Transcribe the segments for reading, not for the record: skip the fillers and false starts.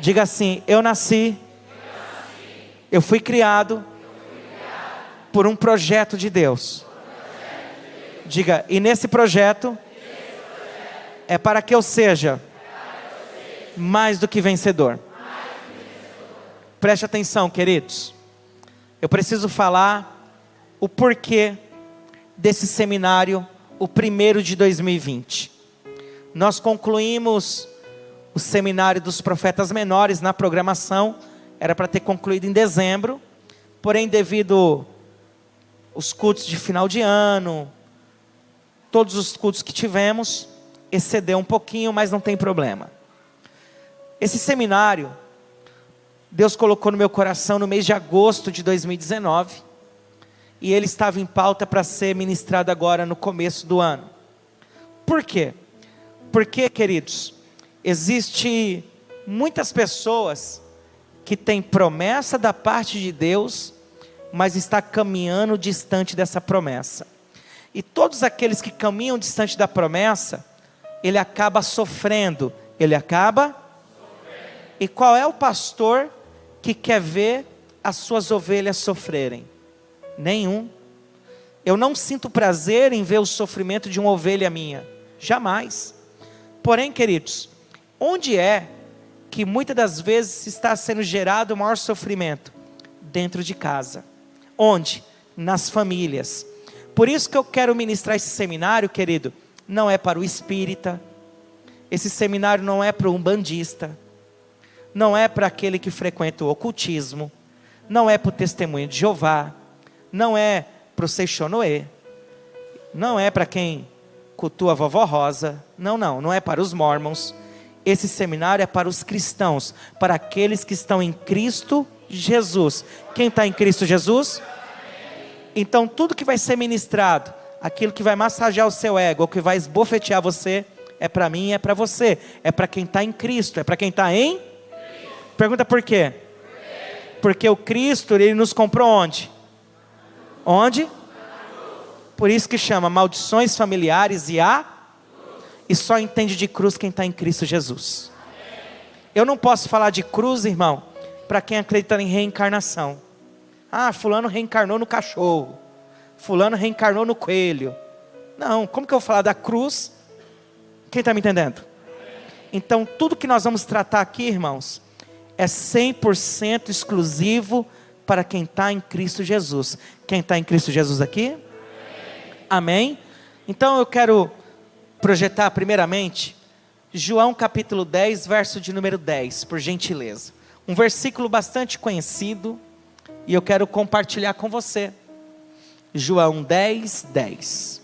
Diga assim: eu nasci, eu fui criado por um projeto de Deus. Diga, e nesse projeto é para que eu seja mais do que vencedor. Preste atenção, queridos. Eu preciso falar o porquê desse seminário, o primeiro de 2020. Nós concluímos o seminário dos profetas menores na programação. Era para ter concluído em dezembro. Porém, devido aos cultos de final de ano, todos os cultos que tivemos, excedeu um pouquinho, mas não tem problema. Esse seminário, Deus colocou no meu coração no mês de agosto de 2019. E ele estava em pauta para ser ministrado agora no começo do ano. Por quê? Porque, queridos, existe muitas pessoas que têm promessa da parte de Deus, mas está caminhando distante dessa promessa. E todos aqueles que caminham distante da promessa, ele acaba sofrendo. E qual é o pastor que quer ver as suas ovelhas sofrerem? Nenhum. Eu não sinto prazer em ver o sofrimento de uma ovelha minha. Jamais. Porém, queridos, onde é que muitas das vezes está sendo gerado o maior sofrimento? Dentro de casa. Onde? Nas famílias. Por isso que eu quero ministrar esse seminário, querido. Não é para o espírita. Esse seminário não é para o umbandista. Não é para aquele que frequenta o ocultismo. Não é para o testemunho de Jeová. Não é para o Seixonoê. Não é para quem cultua a vovó Rosa. Não é para os mormons. Esse seminário é para os cristãos, para aqueles que estão em Cristo Jesus. Quem está em Cristo Jesus? Então tudo que vai ser ministrado, aquilo que vai massagear o seu ego, ou que vai esbofetear você, é para mim e é para você. É para quem está em Cristo, é para quem está em? Pergunta por quê? Porque o Cristo, ele nos comprou onde? Onde? Por isso que chama maldições familiares e só entende de cruz quem está em Cristo Jesus. Eu não posso falar de cruz, irmão, para quem acredita em reencarnação. Fulano reencarnou no cachorro, fulano reencarnou no coelho. Não, como que eu vou falar da cruz? Quem está me entendendo? Então tudo que nós vamos tratar aqui, irmãos, é 100% exclusivo para quem está em Cristo Jesus. Quem está em Cristo Jesus aqui? Amém? Então eu quero projetar primeiramente João capítulo 10, verso de número 10, por gentileza. Um versículo bastante conhecido, e eu quero compartilhar com você. João 10, 10.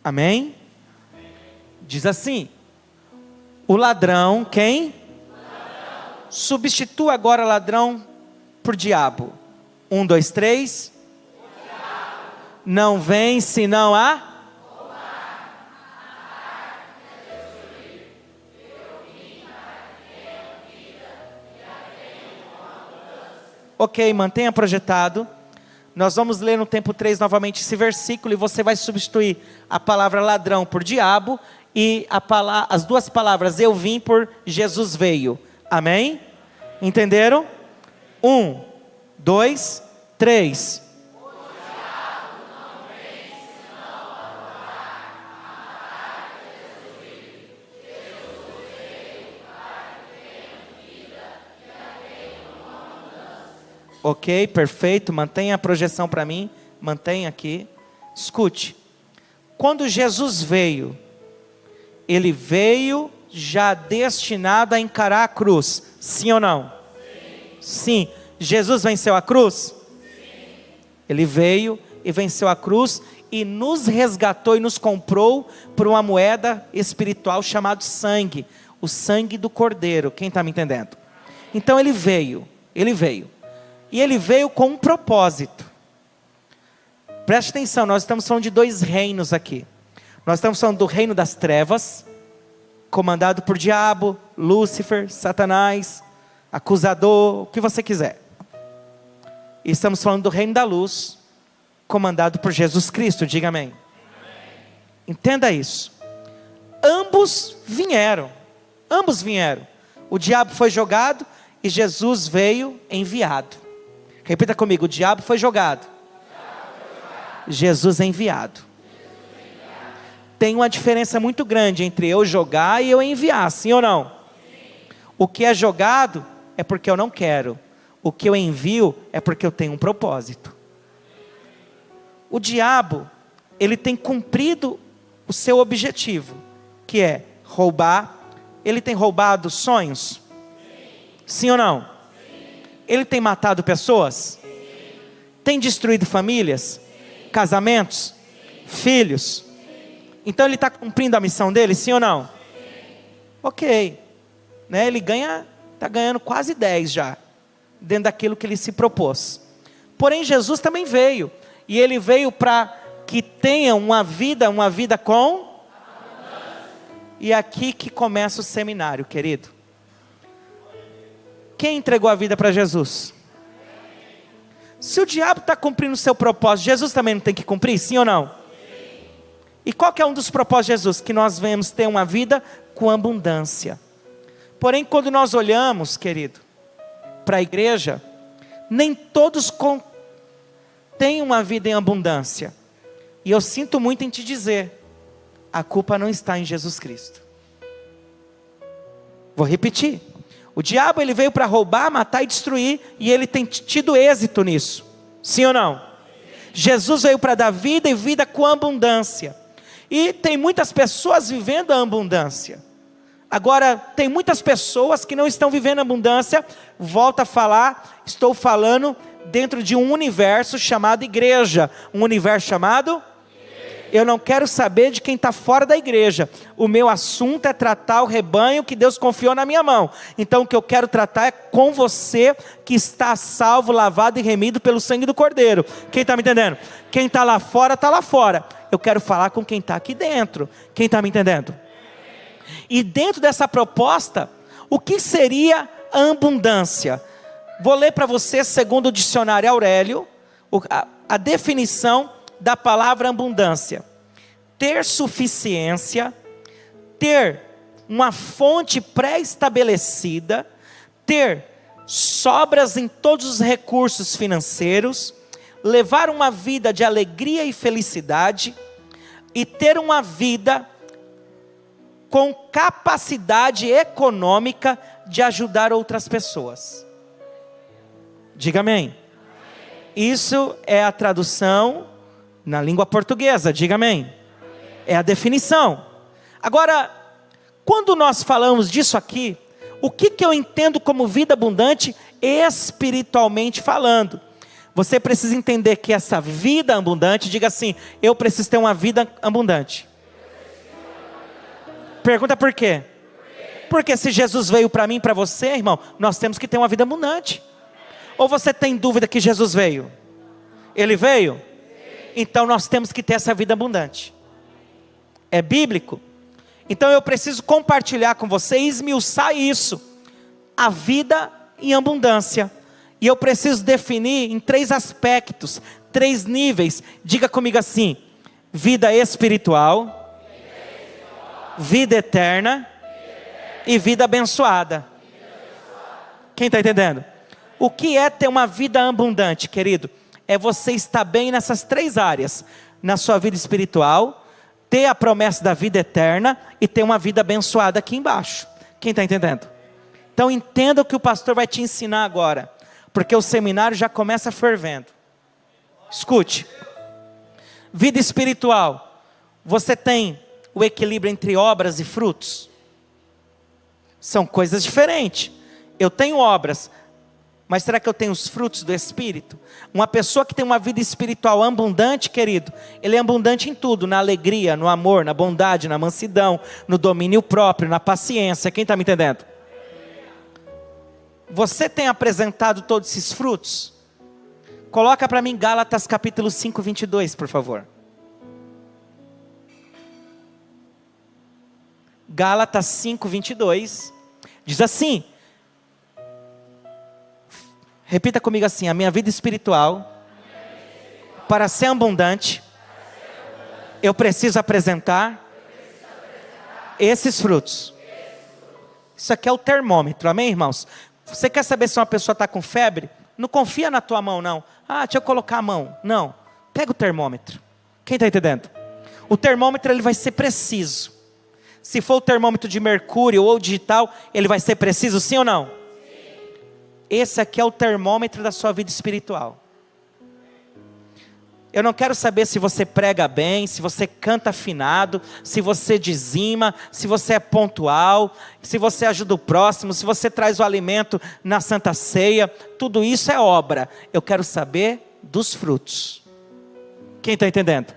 Amém? Diz assim: o ladrão, quem? Substitua agora ladrão por diabo. 1, 2, 3. Não vem senão a? Ok, mantenha projetado. Nós vamos ler no tempo 3 novamente esse versículo, e você vai substituir a palavra ladrão por diabo, e as duas palavras eu vim por Jesus veio. Amém? Entenderam? 1, 2, 3. Ok, perfeito. Mantenha a projeção para mim. Mantenha aqui. Escute. Quando Jesus veio, ele veio já destinado a encarar a cruz. Sim ou não? Sim. Jesus venceu a cruz? Sim. Ele veio e venceu a cruz e nos resgatou e nos comprou por uma moeda espiritual chamada sangue. O sangue do Cordeiro. Quem está me entendendo? Então ele veio. E ele veio com um propósito. Preste atenção, nós estamos falando de dois reinos aqui. Nós estamos falando do reino das trevas, comandado por diabo, Lúcifer, Satanás, acusador, o que você quiser. E estamos falando do reino da luz, comandado por Jesus Cristo. Diga amém. Entenda isso. ambos vieram. Ambos vieram. O diabo foi jogado e Jesus veio enviado. Repita comigo: o diabo foi jogado, Jesus é enviado. Tem uma diferença muito grande entre eu jogar e eu enviar, sim ou não? O que é jogado é porque eu não quero. O que eu envio é porque eu tenho um propósito. O diabo, ele tem cumprido o seu objetivo, que é roubar. Ele tem roubado sonhos? Sim ou não? Ele tem matado pessoas? Tem destruído famílias? Casamentos? Filhos? Então ele está cumprindo a missão dele, sim ou não? Ok, né? Ele está ganhando quase 10 já, dentro daquilo que ele se propôs. Porém Jesus também veio, e ele veio para que tenha uma vida com... E aqui que começa o seminário, querido. Quem entregou a vida para Jesus? Se o diabo está cumprindo o seu propósito, Jesus também não tem que cumprir, sim ou não? E qual que é um dos propósitos de Jesus? Que nós venhamos ter uma vida com abundância. Porém, quando nós olhamos, querido, para a igreja, nem todos têm uma vida em abundância. E eu sinto muito em te dizer, a culpa não está em Jesus Cristo. Vou repetir. O diabo, ele veio para roubar, matar e destruir, e ele tem tido êxito nisso. Sim ou não? Jesus veio para dar vida, e vida com abundância. E tem muitas pessoas vivendo a abundância. Agora, tem muitas pessoas que não estão vivendo a abundância. Volto a falar, estou falando dentro de um universo chamado igreja. Um universo chamado... Eu não quero saber de quem está fora da igreja. O meu assunto é tratar o rebanho que Deus confiou na minha mão. Então o que eu quero tratar é com você que está salvo, lavado e remido pelo sangue do Cordeiro. Quem está me entendendo? Quem está lá fora, está lá fora. Eu quero falar com quem está aqui dentro. Quem está me entendendo? E dentro dessa proposta, o que seria a abundância? Vou ler para você, segundo o dicionário Aurélio, a definição da palavra abundância: ter suficiência, ter uma fonte pré-estabelecida, ter sobras em todos os recursos financeiros, levar uma vida de alegria e felicidade, e ter uma vida com capacidade econômica de ajudar outras pessoas. Diga amém. Isso é a tradução na língua portuguesa, diga amém. É a definição. Agora, quando nós falamos disso aqui, o que eu entendo como vida abundante, espiritualmente falando? Você precisa entender que essa vida abundante, diga assim: eu preciso ter uma vida abundante. Pergunta por quê? Porque se Jesus veio para mim e para você, irmão, nós temos que ter uma vida abundante. Ou você tem dúvida que Jesus veio? Ele veio? Então nós temos que ter essa vida abundante. É bíblico? Então eu preciso compartilhar com você e esmiuçar isso. A vida em abundância. E eu preciso definir em 3 aspectos, 3 níveis. Diga comigo assim: vida espiritual, vida eterna e vida abençoada. Quem está entendendo? O que é ter uma vida abundante, querido? É você estar bem nessas 3 áreas. Na sua vida espiritual, ter a promessa da vida eterna e ter uma vida abençoada aqui embaixo. Quem está entendendo? Então entenda o que o pastor vai te ensinar agora, porque o seminário já começa fervendo. Escute. Vida espiritual. Você tem o equilíbrio entre obras e frutos? São coisas diferentes. Eu tenho obras, mas será que eu tenho os frutos do Espírito? Uma pessoa que tem uma vida espiritual abundante, querido, ele é abundante em tudo: na alegria, no amor, na bondade, na mansidão, no domínio próprio, na paciência. Quem está me entendendo? Você tem apresentado todos esses frutos? Coloca para mim Gálatas capítulo 5, 22, por favor. Gálatas 5, 22, diz assim... Repita comigo assim: a minha vida espiritual, para ser abundante, eu preciso apresentar Esses frutos. Isso aqui é o termômetro, amém, irmãos? Você quer saber se uma pessoa está com febre? Não confia na tua mão, não. Ah, deixa eu colocar a mão. Não, pega o termômetro. Quem está entendendo? O termômetro ele vai ser preciso. Se for o termômetro de mercúrio ou digital, ele vai ser preciso, sim ou não? Sim. Esse aqui é o termômetro da sua vida espiritual. Eu não quero saber se você prega bem, se você canta afinado, se você dizima, se você é pontual, se você ajuda o próximo, se você traz o alimento na Santa Ceia. Tudo isso é obra. Eu quero saber dos frutos. Quem está entendendo?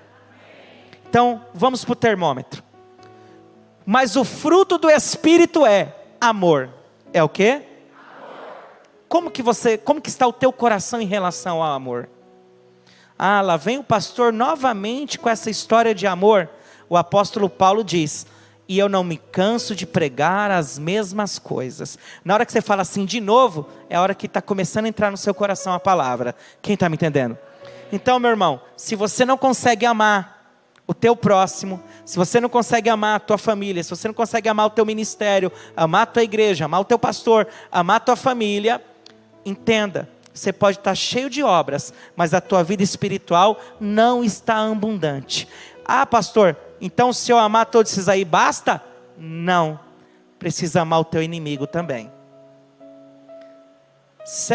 Então, vamos para o termômetro. Mas o fruto do Espírito é amor. É o quê? Amor. Como que está o teu coração em relação ao amor? Ah, lá vem o pastor novamente com essa história de amor. O apóstolo Paulo diz: e eu não me canso de pregar as mesmas coisas. Na hora que você fala assim de novo, é a hora que está começando a entrar no seu coração a palavra. Quem está me entendendo? Então, meu irmão, se você não consegue amar o teu próximo, se você não consegue amar a tua família, se você não consegue amar o teu ministério, amar a tua igreja, amar o teu pastor, amar a tua família, entenda. Você pode estar cheio de obras, mas a tua vida espiritual não está abundante. Ah, pastor, então se eu amar todos esses aí, basta? Não, precisa amar o teu inimigo também.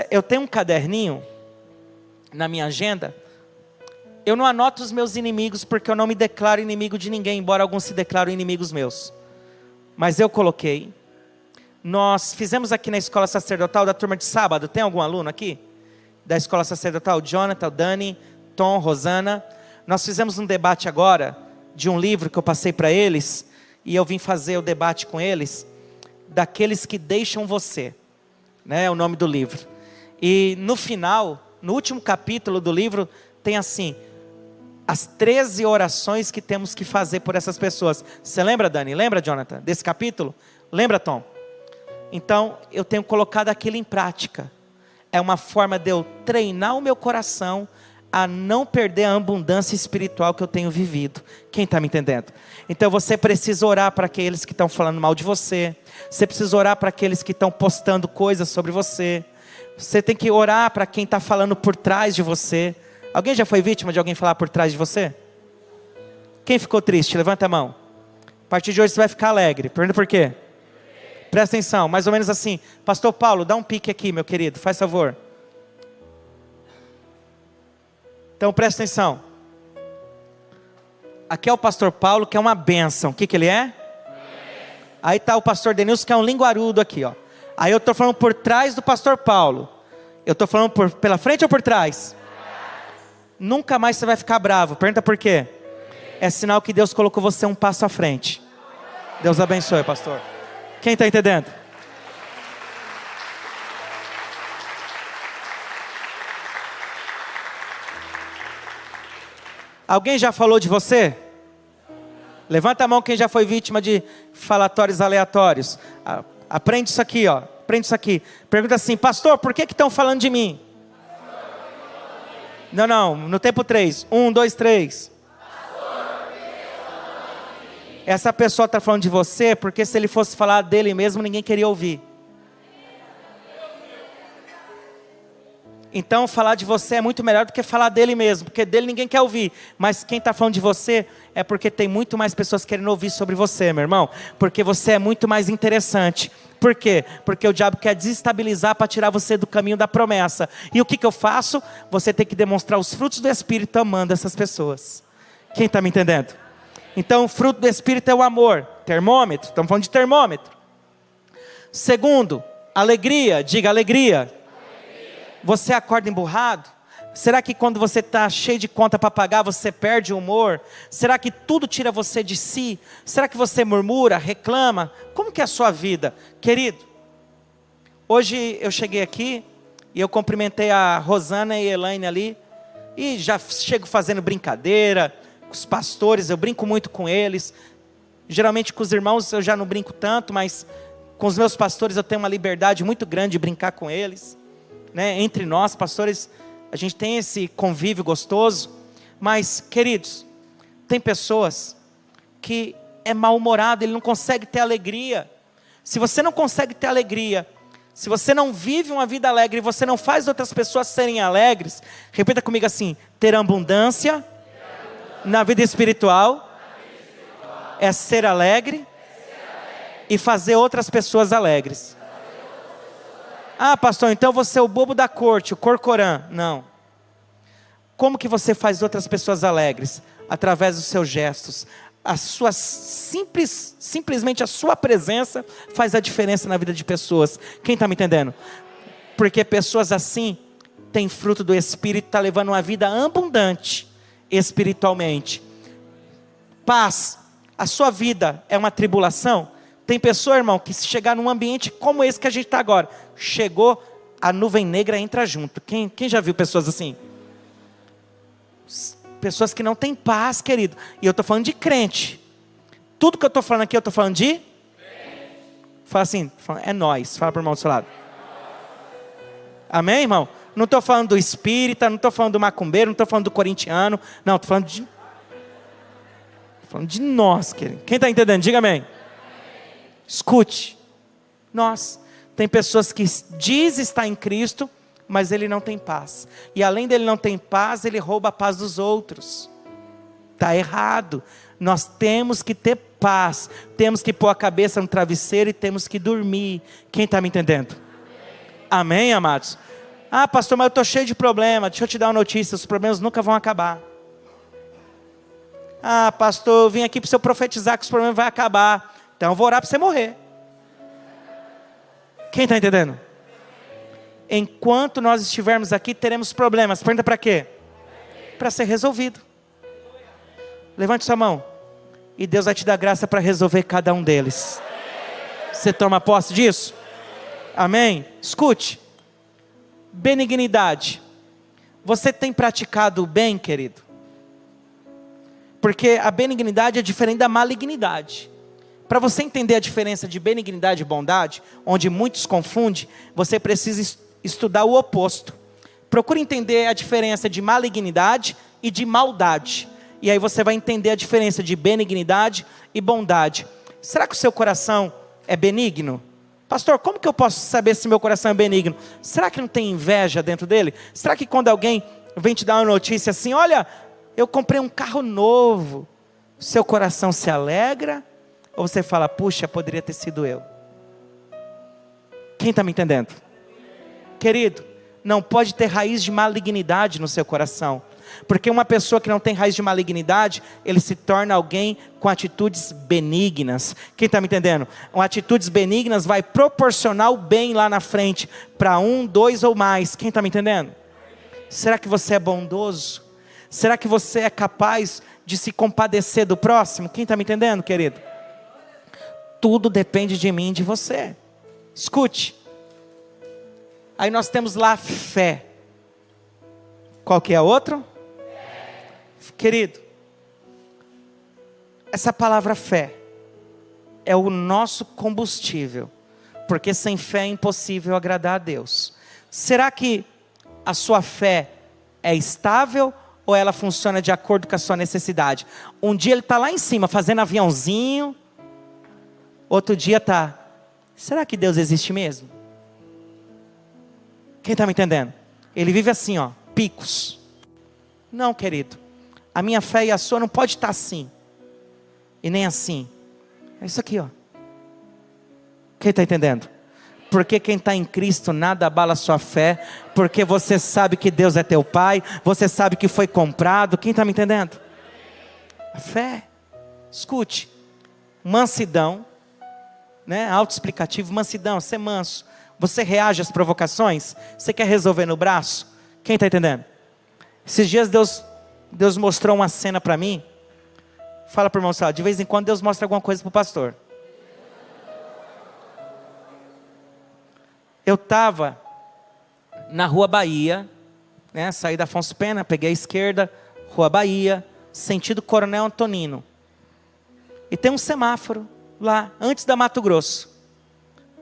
Eu tenho um caderninho na minha agenda. Eu não anoto os meus inimigos, porque eu não me declaro inimigo de ninguém, embora alguns se declarem inimigos meus. Mas eu coloquei. Nós fizemos aqui na escola sacerdotal da turma de sábado. Tem algum aluno aqui? Da escola sacerdotal? Jonathan, Dani, Tom, Rosana. Nós fizemos um debate agora, de um livro que eu passei para eles. E eu vim fazer o debate com eles. Daqueles que deixam você. É o nome do livro. E no final, no último capítulo do livro, tem assim: as 13 orações que temos que fazer por essas pessoas. Você lembra, Dani? Lembra, Jonathan, desse capítulo? Lembra, Tom? Então, eu tenho colocado aquilo em prática. É uma forma de eu treinar o meu coração a não perder a abundância espiritual que eu tenho vivido. Quem está me entendendo? Então, você precisa orar para aqueles que estão falando mal de você. Você precisa orar para aqueles que estão postando coisas sobre você. Você tem que orar para quem está falando por trás de você. Alguém já foi vítima de alguém falar por trás de você? Quem ficou triste? Levanta a mão. A partir de hoje você vai ficar alegre. Pergunta por quê? Presta atenção, mais ou menos assim: pastor Paulo, dá um pique aqui, meu querido, faz favor. Então presta atenção. Aqui é o pastor Paulo, que é uma bênção. O que ele é? Aí está o pastor Denilson, que é um linguarudo aqui, ó. Aí eu estou falando por trás do pastor Paulo. Eu estou falando pela frente ou por trás? Nunca mais você vai ficar bravo. Pergunta por quê? É sinal que Deus colocou você um passo à frente. Deus abençoe, pastor. Quem está entendendo? Alguém já falou de você? Levanta a mão quem já foi vítima de falatórios aleatórios. Aprende isso aqui, ó. Aprende isso aqui. Pergunta assim: pastor, por que estão falando de mim? Não, no tempo 3. 1, 2, 3. Essa pessoa está falando de você porque se ele fosse falar dele mesmo, ninguém queria ouvir. Então falar de você é muito melhor do que falar dele mesmo, porque dele ninguém quer ouvir. Mas quem está falando de você é porque tem muito mais pessoas querendo ouvir sobre você, meu irmão. Porque você é muito mais interessante. Por quê? Porque o diabo quer desestabilizar para tirar você do caminho da promessa. E o que eu faço? Você tem que demonstrar os frutos do Espírito amando essas pessoas. Quem está me entendendo? Então o fruto do Espírito é o amor. Termômetro, estamos falando de termômetro. Segundo, alegria. Diga alegria. Você acorda emburrado? Será que quando você está cheio de conta para pagar, você perde o humor? Será que tudo tira você de si? Será que você murmura, reclama? Como que é a sua vida? Querido, hoje eu cheguei aqui e eu cumprimentei a Rosana e a Elaine ali. E já chego fazendo brincadeira com os pastores, eu brinco muito com eles. Geralmente com os irmãos eu já não brinco tanto, mas com os meus pastores eu tenho uma liberdade muito grande de brincar com eles. Entre nós, pastores, a gente tem esse convívio gostoso. Mas, queridos, tem pessoas que é mal-humorado, ele não consegue ter alegria. Se você não consegue ter alegria, se você não vive uma vida alegre, e você não faz outras pessoas serem alegres, repita comigo assim: ter abundância na vida espiritual é ser alegre e fazer outras pessoas alegres. Ah, pastor, então você é o bobo da corte, o corcorã. Não. Como que você faz outras pessoas alegres? Através dos seus gestos. Simplesmente a sua presença faz a diferença na vida de pessoas. Quem está me entendendo? Porque pessoas assim têm fruto do Espírito, está levando uma vida abundante espiritualmente. Paz. A sua vida é uma tribulação? Tem pessoa, irmão, que se chegar num ambiente como esse que a gente está agora, chegou, a nuvem negra entra junto. Quem já viu pessoas assim? Pessoas que não têm paz, querido. E eu estou falando de crente. Tudo que eu estou falando aqui, eu estou falando de? Fala assim, é nós. Fala para o irmão do seu lado. Amém, irmão? Não estou falando do espírita, não estou falando do macumbeiro, não estou falando do corintiano. Não, estou falando de nós, querido. Quem está entendendo? Diga amém. Escute. Nós. Tem pessoas que diz estar em Cristo, mas ele não tem paz. E além dele não ter paz, ele rouba a paz dos outros. Está errado. Nós temos que ter paz. Temos que pôr a cabeça no travesseiro e temos que dormir. Quem está me entendendo? Amém, amados? Ah, pastor, mas eu estou cheio de problema. Deixa eu te dar uma notícia. Os problemas nunca vão acabar. Ah, pastor, eu vim aqui para o senhor profetizar que os problemas vão acabar. Então eu vou orar para você morrer. Quem está entendendo? Enquanto nós estivermos aqui, teremos problemas. Pergunta para quê? Para ser resolvido. Levante sua mão. E Deus vai te dar graça para resolver cada um deles. Você toma posse disso? Amém? Escute. Benignidade. Você tem praticado o bem, querido? Porque a benignidade é diferente da malignidade. Para você entender a diferença de benignidade e bondade, onde muitos confundem, você precisa estudar o oposto. Procure entender a diferença de malignidade e de maldade. E aí você vai entender a diferença de benignidade e bondade. Será que o seu coração é benigno? Pastor, como que eu posso saber se meu coração é benigno? Será que não tem inveja dentro dele? Será que quando alguém vem te dar uma notícia assim, olha, eu comprei um carro novo, seu coração se alegra? Ou você fala, puxa, poderia ter sido eu? Quem está me entendendo? Querido, não pode ter raiz de malignidade no seu coração. Porque uma pessoa que não tem raiz de malignidade, ele se torna alguém com atitudes benignas. Quem está me entendendo? Atitudes benignas vai proporcionar o bem lá na frente, para um, dois ou mais. Quem está me entendendo? Será que você é bondoso? Será que você é capaz de se compadecer do próximo? Quem está me entendendo, querido? Tudo depende de mim e de você. Escute. Aí nós temos lá fé. Qual que é a outra? Querido, essa palavra fé é o nosso combustível, porque sem fé é impossível agradar a Deus. Será que a sua fé é estável ou ela funciona de acordo com a sua necessidade? Um dia ele está lá em cima fazendo aviãozinho, outro dia está, será que Deus existe mesmo? Quem está me entendendo? Ele vive assim, ó, picos. Não, querido, a minha fé e a sua não pode estar assim, e nem assim, é isso aqui, ó. Quem está entendendo? Porque quem está em Cristo nada abala a sua fé, porque você sabe que Deus é teu Pai, você sabe que foi comprado. Quem está me entendendo? A fé. Escute, mansidão, né? Autoexplicativo, mansidão, ser manso. Você reage às provocações? Você quer resolver no braço? Quem está entendendo? Esses dias Deus mostrou uma cena para mim. Fala para o irmão, de vez em quando Deus mostra alguma coisa para o pastor. Eu estava na Rua Bahia, né, saí da Afonso Pena, peguei a esquerda, Rua Bahia, sentido Coronel Antonino. E tem um semáforo lá, antes da Mato Grosso.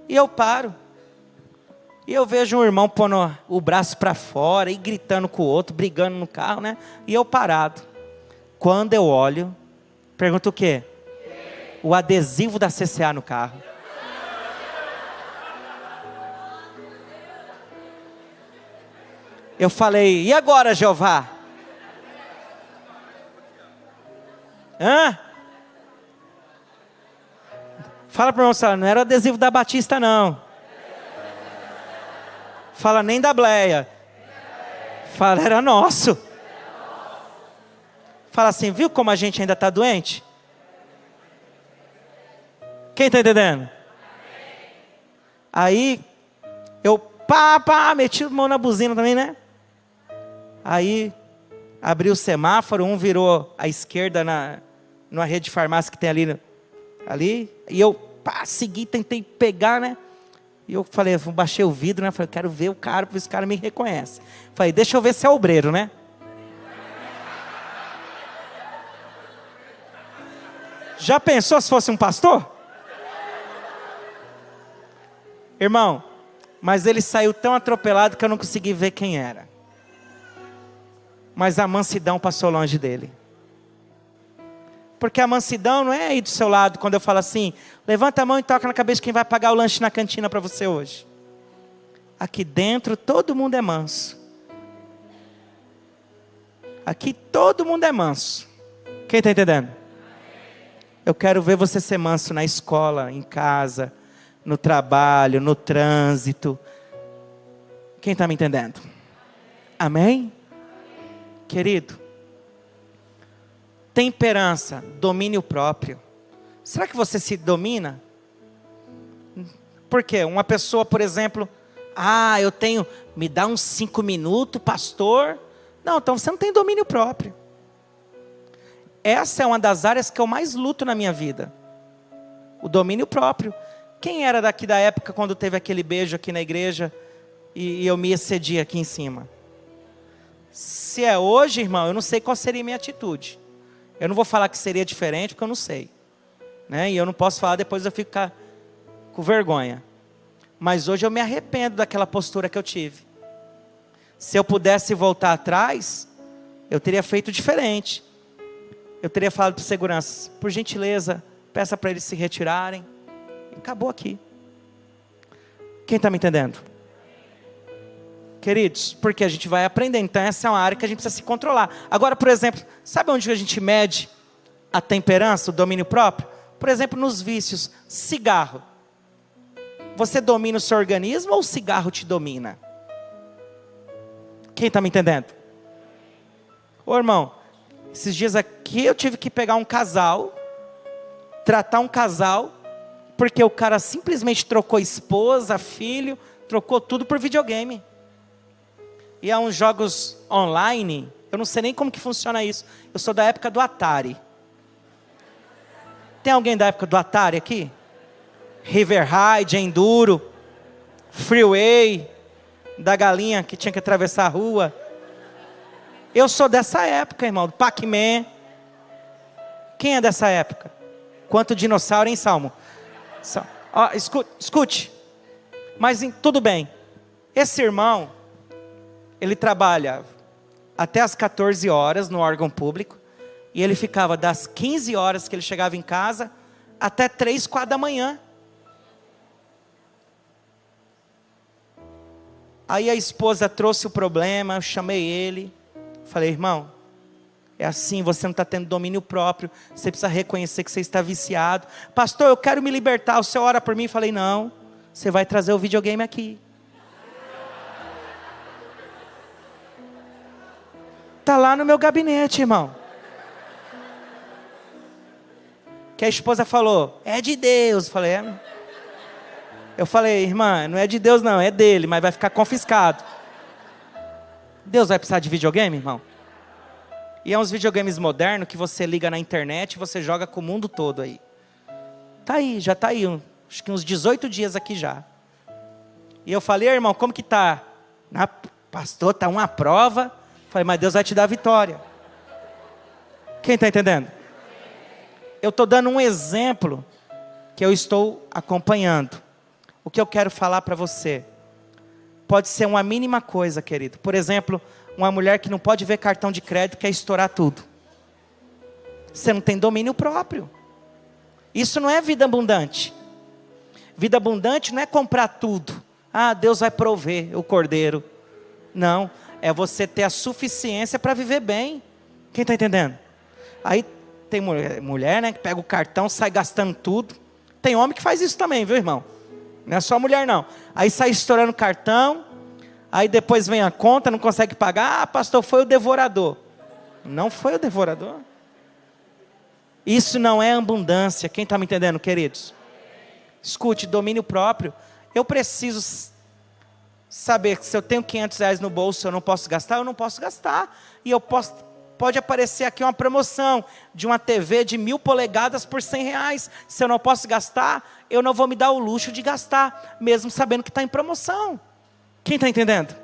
E eu paro. E eu vejo um irmão pondo o braço para fora e gritando com o outro, brigando no carro, né? E eu parado. Quando eu olho, pergunto o quê? o adesivo da CCA no carro. Eu falei, e agora, Jeová? Hã? Fala para o irmão, não era adesivo da Batista, não. Fala nem da Bleia. Fala, era nosso. Fala assim, viu como a gente ainda está doente? Quem está entendendo? Aí, eu meti a mão na buzina também, né? Aí, abri o semáforo, um virou à esquerda numa rede de farmácia que tem ali, e eu segui, tentei pegar, né? E eu falei, baixei o vidro, né? Falei, quero ver o cara, porque esse cara me reconhece. Falei, deixa eu ver se é obreiro, né? Já pensou se fosse um pastor? Irmão, mas ele saiu tão atropelado que eu não consegui ver quem era. Mas a mansidão passou longe dele. Porque a mansidão não é aí do seu lado, quando eu falo assim, levanta a mão e toca na cabeça de quem vai pagar o lanche na cantina para você hoje. Aqui dentro todo mundo é manso. Aqui todo mundo é manso. Quem está entendendo? Eu quero ver você ser manso na escola, em casa, no trabalho, no trânsito. Quem está me entendendo? Amém? Querido, temperança, domínio próprio. Será que você se domina? Por quê? Uma pessoa, por exemplo, eu tenho, me dá uns 5 minutos, pastor. Não, então você não tem domínio próprio. Essa é uma das áreas que eu mais luto na minha vida. O domínio próprio. Quem era daqui da época quando teve aquele beijo aqui na igreja e eu me excedi aqui em cima? Se é hoje, irmão, eu não sei qual seria a minha atitude. Eu não vou falar que seria diferente, porque eu não sei. Né? E eu não posso falar, depois eu fico com vergonha. Mas hoje eu me arrependo daquela postura que eu tive. Se eu pudesse voltar atrás, eu teria feito diferente. Eu teria falado para os seguranças, por gentileza, peça para eles se retirarem. E acabou aqui. Quem está me entendendo? Queridos, porque a gente vai aprender. Então essa é uma área que a gente precisa se controlar. Agora, por exemplo, sabe onde a gente mede a temperança, o domínio próprio? Por exemplo, nos vícios. Cigarro. Você domina o seu organismo ou o cigarro te domina? Quem está me entendendo? Ô irmão, esses dias aqui eu tive que pegar um casal, tratar um casal, porque o cara simplesmente trocou esposa, filho, trocou tudo por videogame. E há uns jogos online, eu não sei nem como que funciona isso. Eu sou da época do Atari. Tem alguém da época do Atari aqui? River Ride, Enduro, Freeway, da galinha que tinha que atravessar a rua. Eu sou dessa época, irmão, do Pac-Man. Quem é dessa época? Quanto dinossauro, hein, Salmo? Escute. Mas tudo bem. Esse irmão, ele trabalha até as 14 horas no órgão público. E ele ficava das 15 horas que ele chegava em casa até 3, 4 da manhã. Aí a esposa trouxe o problema, eu chamei ele. Falei, irmão, é assim, você não está tendo domínio próprio. Você precisa reconhecer que você está viciado. Pastor, eu quero me libertar, o senhor ora por mim? Falei, não, você vai trazer o videogame aqui. Está lá no meu gabinete, irmão. Que a esposa falou, é de Deus. Eu falei, irmã, não é de Deus não, é dele, mas vai ficar confiscado. Deus vai precisar de videogame, irmão? E é uns videogames modernos que você liga na internet e você joga com o mundo todo aí. Tá aí, já tá aí, acho que uns 18 dias aqui já. E eu falei, irmão, como que tá? Pastor, tá uma prova. Falei, mas Deus vai te dar a vitória. Quem está entendendo? Eu estou dando um exemplo que eu estou acompanhando. O que eu quero falar para você pode ser uma mínima coisa, querido. Por exemplo, uma mulher que não pode ver cartão de crédito quer estourar tudo. Você não tem domínio próprio. Isso não é vida abundante. Vida abundante não é comprar tudo. Ah, Deus vai prover o cordeiro. Não, é você ter a suficiência para viver bem. Quem está entendendo? Aí tem mulher, né, que pega o cartão, sai gastando tudo. Tem homem que faz isso também, viu, irmão? Não é só mulher, não. Aí sai estourando o cartão, aí depois vem a conta, não consegue pagar. Ah, pastor, foi o devorador. Não foi o devorador. Isso não é abundância. Quem está me entendendo, queridos? Escute, domínio próprio. Eu preciso saber que se eu tenho R$500 no bolso, eu não posso gastar, eu não posso gastar. E pode aparecer aqui uma promoção de uma TV de 1000 polegadas por R$100. Se eu não posso gastar, eu não vou me dar o luxo de gastar, mesmo sabendo que está em promoção. Quem está entendendo?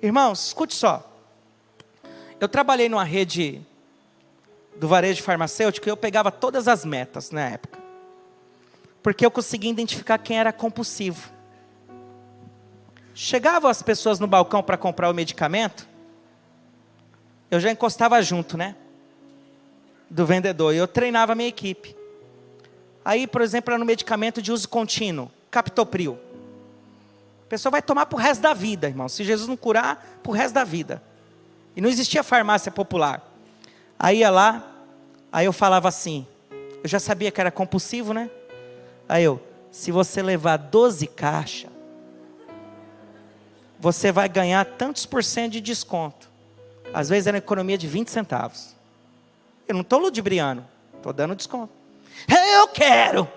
Irmãos, escute só. Eu trabalhei numa rede do varejo farmacêutico e eu pegava todas as metas na época. Porque eu conseguia identificar quem era compulsivo. Chegavam as pessoas no balcão para comprar o medicamento, eu já encostava junto, né? Do vendedor. E eu treinava a minha equipe. Aí, por exemplo, era no medicamento de uso contínuo, Captopril. A pessoa vai tomar para o resto da vida, irmão. Se Jesus não curar, para o resto da vida. E não existia farmácia popular. Aí ia lá, aí eu falava assim, eu já sabia que era compulsivo, né? Aí se você levar 12 caixas, você vai ganhar tantos por cento de desconto. Às vezes era uma economia de 20 centavos. Eu não estou ludibriando, estou dando desconto. Eu quero!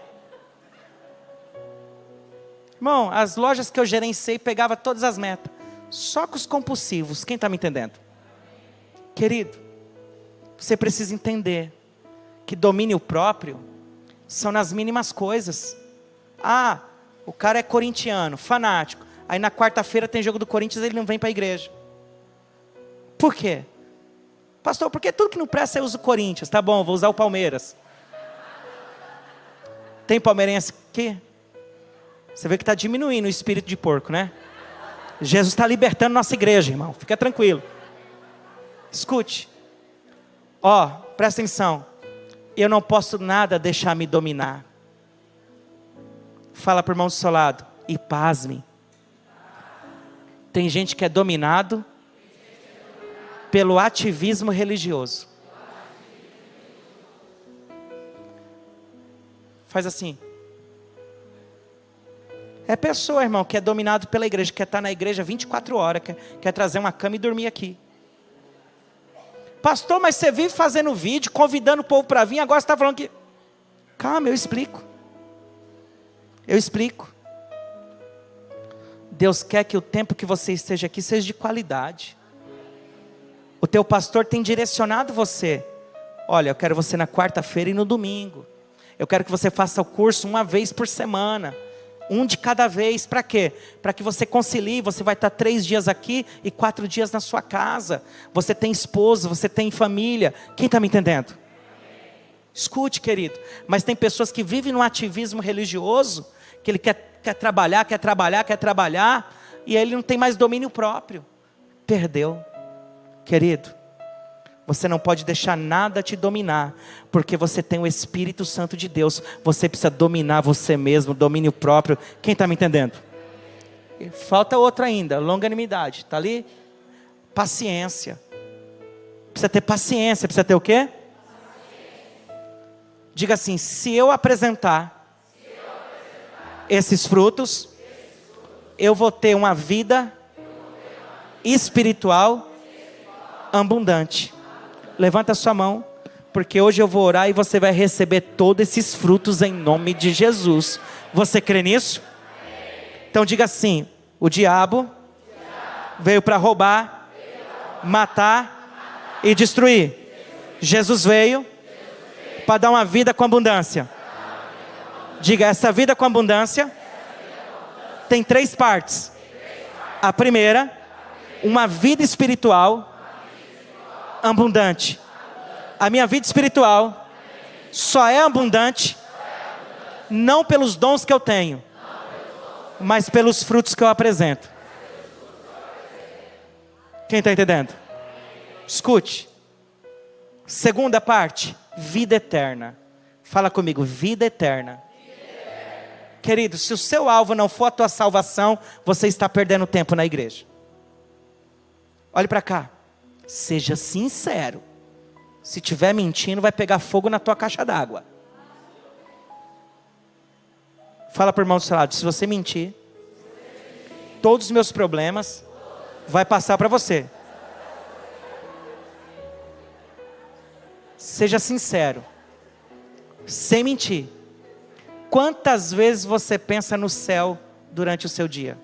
Irmão, as lojas que eu gerenciei pegava todas as metas. Só com os compulsivos, quem está me entendendo? Querido, você precisa entender que domínio próprio são nas mínimas coisas. Ah, o cara é corintiano, fanático. Aí na quarta-feira tem jogo do Corinthians e ele não vem para a igreja. Por quê? Pastor, porque tudo que não presta eu uso o Corinthians. Tá bom, vou usar o Palmeiras. Tem palmeirense aqui? Você vê que está diminuindo o espírito de porco, né? Jesus está libertando nossa igreja, irmão. Fica tranquilo. Escute. Presta atenção. Eu não posso nada deixar me dominar. Fala para o irmão do seu lado. E pasme. Tem gente que é dominado pelo ativismo religioso. Faz assim. É pessoa, irmão, que é dominado pela igreja, quer estar na igreja 24 horas, quer trazer uma cama e dormir aqui. Pastor, mas você vive fazendo vídeo, convidando o povo para vir, agora você está falando que... Calma, eu explico. Deus quer que o tempo que você esteja aqui seja de qualidade. O teu pastor tem direcionado você. Olha, eu quero você na quarta-feira e no domingo. Eu quero que você faça o curso uma vez por semana. Um de cada vez, para quê? Para que você concilie, você vai estar 3 dias aqui e 4 dias na sua casa. Você tem esposa, você tem família. Quem está me entendendo? Escute, querido. Mas tem pessoas que vivem num ativismo religioso, que ele quer trabalhar, e ele não tem mais domínio próprio. Perdeu. Querido, você não pode deixar nada te dominar, porque você tem o Espírito Santo de Deus. Você precisa dominar você mesmo, domínio próprio. Quem está me entendendo? Falta outro ainda, longanimidade. Está ali? Paciência. Precisa ter paciência. Precisa ter o quê? Diga assim, se eu apresentar esses frutos, eu vou ter uma vida espiritual abundante. Levanta a sua mão, porque hoje eu vou orar e você vai receber todos esses frutos em nome de Jesus. Você crê nisso? Então diga assim, o diabo veio para roubar, matar e destruir. Jesus veio para dar uma vida com abundância. Diga, essa vida com abundância tem 3 partes. A primeira, uma vida espiritual abundante. A minha vida espiritual só é abundante não pelos dons que eu tenho, mas pelos frutos que eu apresento. Quem está entendendo? Escute. Segunda parte, vida eterna. Fala comigo, vida eterna. Querido, se o seu alvo não for a tua salvação, você está perdendo tempo na igreja. Olhe para cá. Seja sincero. Se estiver mentindo, vai pegar fogo na tua caixa d'água. Fala para o irmão do seu lado, se você mentir, todos os meus problemas vai passar para você. Seja sincero. Sem mentir. Quantas vezes você pensa no céu durante o seu dia?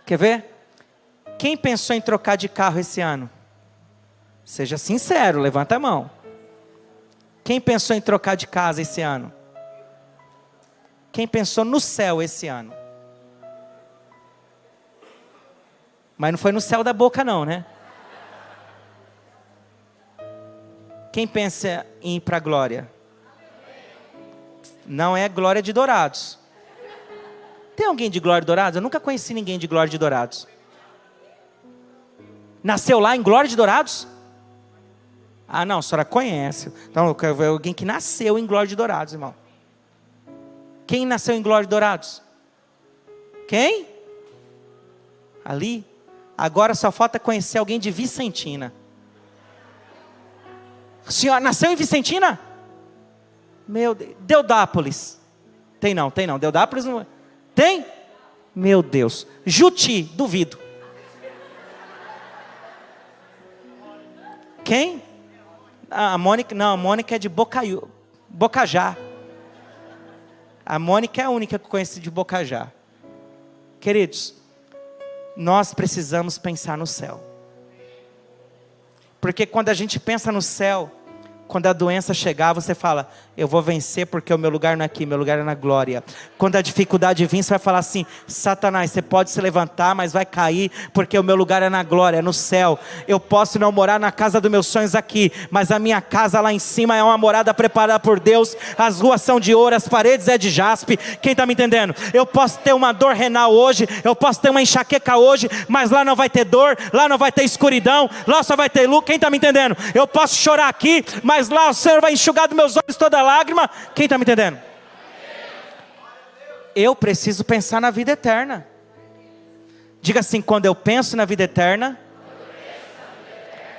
Quer ver? Quem pensou em trocar de carro esse ano? Seja sincero, levanta a mão. Quem pensou em trocar de casa esse ano? Quem pensou no céu esse ano? Mas não foi no céu da boca não, né? Quem pensa em ir para a glória? Não é glória de Dourados. Tem alguém de Glória de Dourados? Eu nunca conheci ninguém de Glória de Dourados. Nasceu lá em Glória de Dourados? Ah não, a senhora conhece. Então eu quero ver alguém que nasceu em Glória de Dourados, irmão. Quem nasceu em Glória de Dourados? Quem? Ali? Agora só falta conhecer alguém de Vicentina. A senhora nasceu em Vicentina? Meu Deus. Deodápolis. Tem não. Deodápolis não. Tem? Meu Deus. Juti, duvido. Quem? A Mônica, não, a Mônica é de Bocajá. A Mônica é a única que eu conheço de Bocajá. Queridos, nós precisamos pensar no céu. Porque quando a gente pensa no céu, quando a doença chegar, você fala, eu vou vencer porque o meu lugar não é aqui, meu lugar é na glória. Quando a dificuldade vir, você vai falar assim, Satanás, você pode se levantar, mas vai cair, porque o meu lugar é na glória, é no céu. Eu posso não morar na casa dos meus sonhos aqui, mas a minha casa lá em cima é uma morada preparada por Deus. As ruas são de ouro, as paredes é de jaspe. Quem está me entendendo? Eu posso ter uma dor renal hoje, eu posso ter uma enxaqueca hoje, mas lá não vai ter dor, lá não vai ter escuridão, lá só vai ter luz. Quem está me entendendo? Eu posso chorar aqui, mas lá o Senhor vai enxugar dos meus olhos toda lágrima. Quem está me entendendo? Eu preciso pensar na vida eterna. Diga assim, quando eu penso na vida eterna,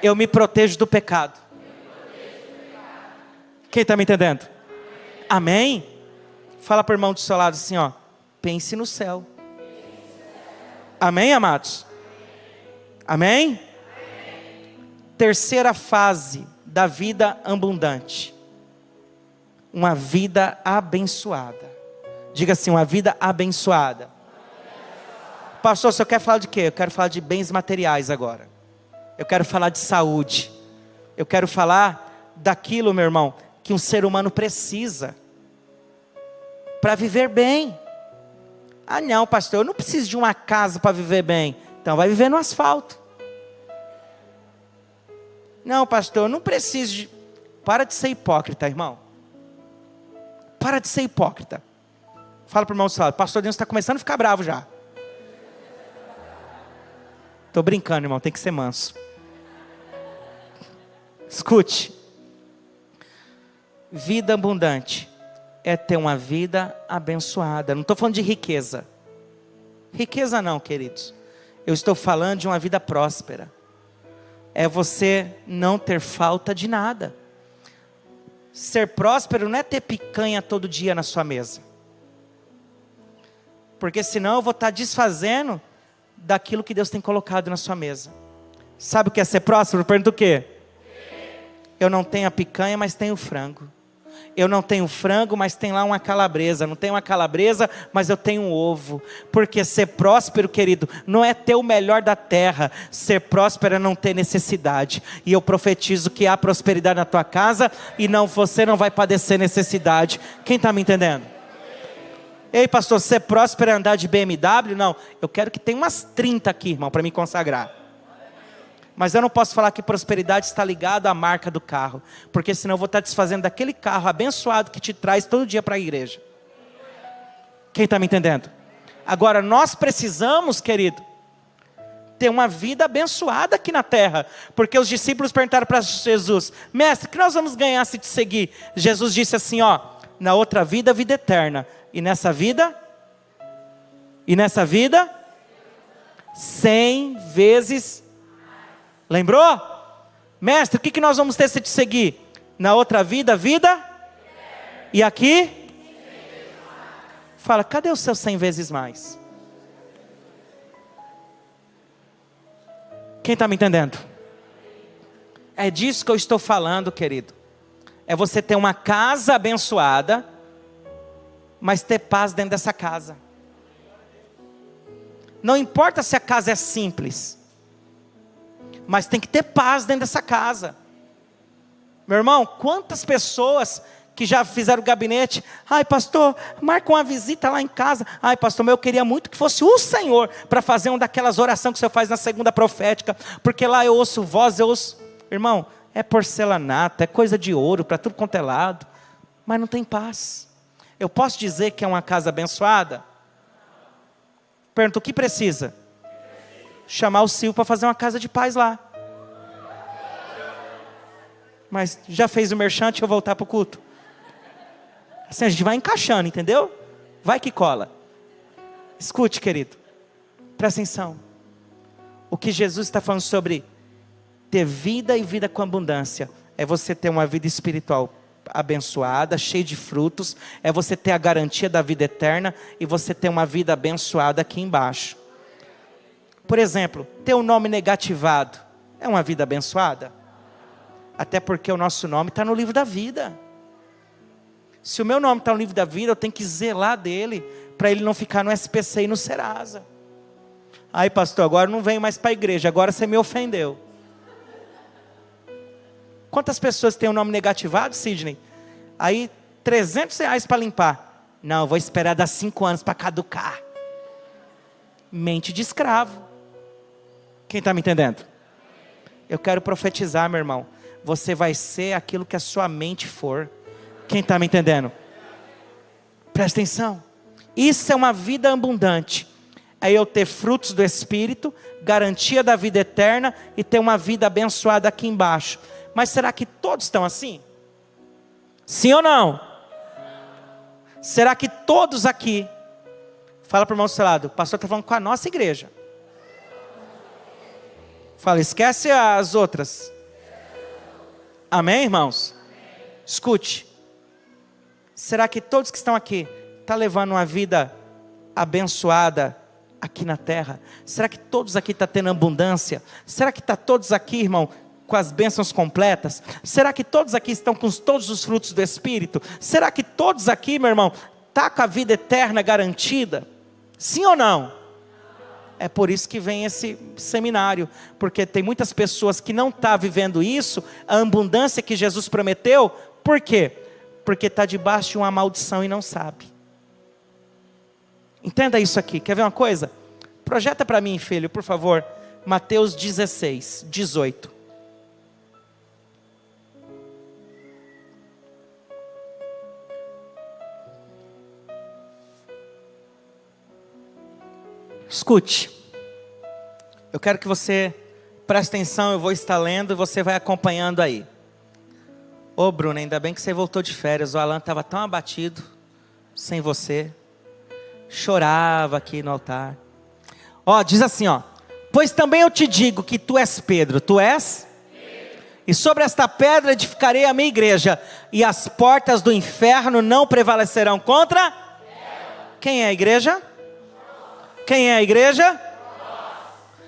eu me protejo do pecado. Quem está me entendendo? Amém? Fala para o irmão do seu lado assim, ó, pense no céu. Amém, amados? Amém? Terceira fase da vida abundante. Uma vida abençoada. Diga assim, uma vida abençoada. Pastor, você quer falar de quê? Eu quero falar de bens materiais agora. Eu quero falar de saúde. Eu quero falar daquilo, meu irmão, que um ser humano precisa para viver bem. Ah não, pastor, eu não preciso de uma casa para viver bem. Então vai viver no asfalto. Não, pastor, eu não preciso de... Para de ser hipócrita, irmão. Para de ser hipócrita. Fala para o irmão do seu lado, pastor Deus está começando a ficar bravo já. Estou brincando, irmão, tem que ser manso. Escute. Vida abundante é ter uma vida abençoada. Não estou falando de riqueza. Riqueza não, queridos. Eu estou falando de uma vida próspera. É você não ter falta de nada. Ser próspero não é ter picanha todo dia na sua mesa. Porque senão eu vou estar desfazendo daquilo que Deus tem colocado na sua mesa. Sabe o que é ser próspero? Pergunta o quê? Eu não tenho a picanha, mas tenho frango. Eu não tenho frango, mas tem lá uma calabresa. Não tenho uma calabresa, mas eu tenho um ovo. Porque ser próspero, querido, não é ter o melhor da terra. Ser próspero é não ter necessidade. E eu profetizo que há prosperidade na tua casa e você não vai padecer necessidade. Quem está me entendendo? Ei, pastor, ser próspero é andar de BMW? Não, eu quero que tenha umas 30 aqui, irmão, para me consagrar. Mas eu não posso falar que prosperidade está ligada à marca do carro, porque senão eu vou estar desfazendo daquele carro abençoado que te traz todo dia para a igreja. Quem está me entendendo? Agora nós precisamos, querido, ter uma vida abençoada aqui na terra. Porque os discípulos perguntaram para Jesus: mestre, o que nós vamos ganhar se te seguir? Jesus disse assim, ó: na outra vida, vida eterna. E nessa vida? 100 vezes. Lembrou? Mestre, o que nós vamos ter se te seguir? Na outra vida, vida? E aqui? Fala, cadê o seu 100 vezes mais? Quem está me entendendo? É disso que eu estou falando, querido. É você ter uma casa abençoada, mas ter paz dentro dessa casa. Não importa se a casa é simples, mas tem que ter paz dentro dessa casa. Meu irmão, quantas pessoas que já fizeram gabinete: ai pastor, marca uma visita lá em casa. Ai pastor, eu queria muito que fosse o Senhor para fazer uma daquelas orações que o Senhor faz na segunda profética, porque lá eu ouço voz, eu ouço. Irmão, é porcelanato, é coisa de ouro para tudo quanto é lado, mas não tem paz. Eu posso dizer que é uma casa abençoada? Pergunto, o que precisa? Chamar o Silvio para fazer uma casa de paz lá. Mas já fez o merchan, deixa eu voltar para o culto. Assim a gente vai encaixando, entendeu? Vai que cola. Escute, querido, presta atenção. O que Jesus está falando sobre ter vida e vida com abundância é você ter uma vida espiritual abençoada, cheia de frutos, é você ter a garantia da vida eterna e você ter uma vida abençoada aqui embaixo. Por exemplo, ter um nome negativado é uma vida abençoada? Até porque o nosso nome está no livro da vida. Se o meu nome está no livro da vida, eu tenho que zelar dele, para ele não ficar no SPC e no Serasa. Aí pastor, agora eu não venho mais para a igreja, agora você me ofendeu. Quantas pessoas têm o nome negativado, Sidney? Aí, R$300 para limpar. Não, eu vou esperar dar 5 anos para caducar. Mente de escravo. Quem está me entendendo? Eu quero profetizar, meu irmão. Você vai ser aquilo que a sua mente for. Quem está me entendendo? Presta atenção. Isso é uma vida abundante. É eu ter frutos do Espírito, garantia da vida eterna e ter uma vida abençoada aqui embaixo. Mas será que todos estão assim? Sim ou não? Será que todos aqui? Fala para o irmão do seu lado, o pastor está falando com a nossa igreja. Fala, esquece as outras. Amém, irmãos? Escute. Será que todos que estão aqui estão levando uma vida abençoada aqui na terra? Será que todos aqui estão tendo abundância? Será que está todos aqui, irmão, com as bênçãos completas? Será que todos aqui estão com todos os frutos do Espírito? Será que todos aqui, meu irmão, estão com a vida eterna garantida? Sim ou não? É por isso que vem esse seminário, porque tem muitas pessoas que não estão vivendo isso, a abundância que Jesus prometeu. Por quê? Porque está debaixo de uma maldição e não sabe. Entenda isso aqui, quer ver uma coisa? Projeta para mim, filho, por favor, Mateus 16, 18. Escute, eu quero que você preste atenção, eu vou estar lendo e você vai acompanhando aí. Ô Bruno, ainda bem que você voltou de férias, o Alan estava tão abatido, sem você, chorava aqui no altar. Ó, diz assim, ó: pois também eu te digo que tu és Pedro, tu és? E sobre esta pedra edificarei a minha igreja, e as portas do inferno não prevalecerão contra? Quem é a igreja? Quem é a igreja?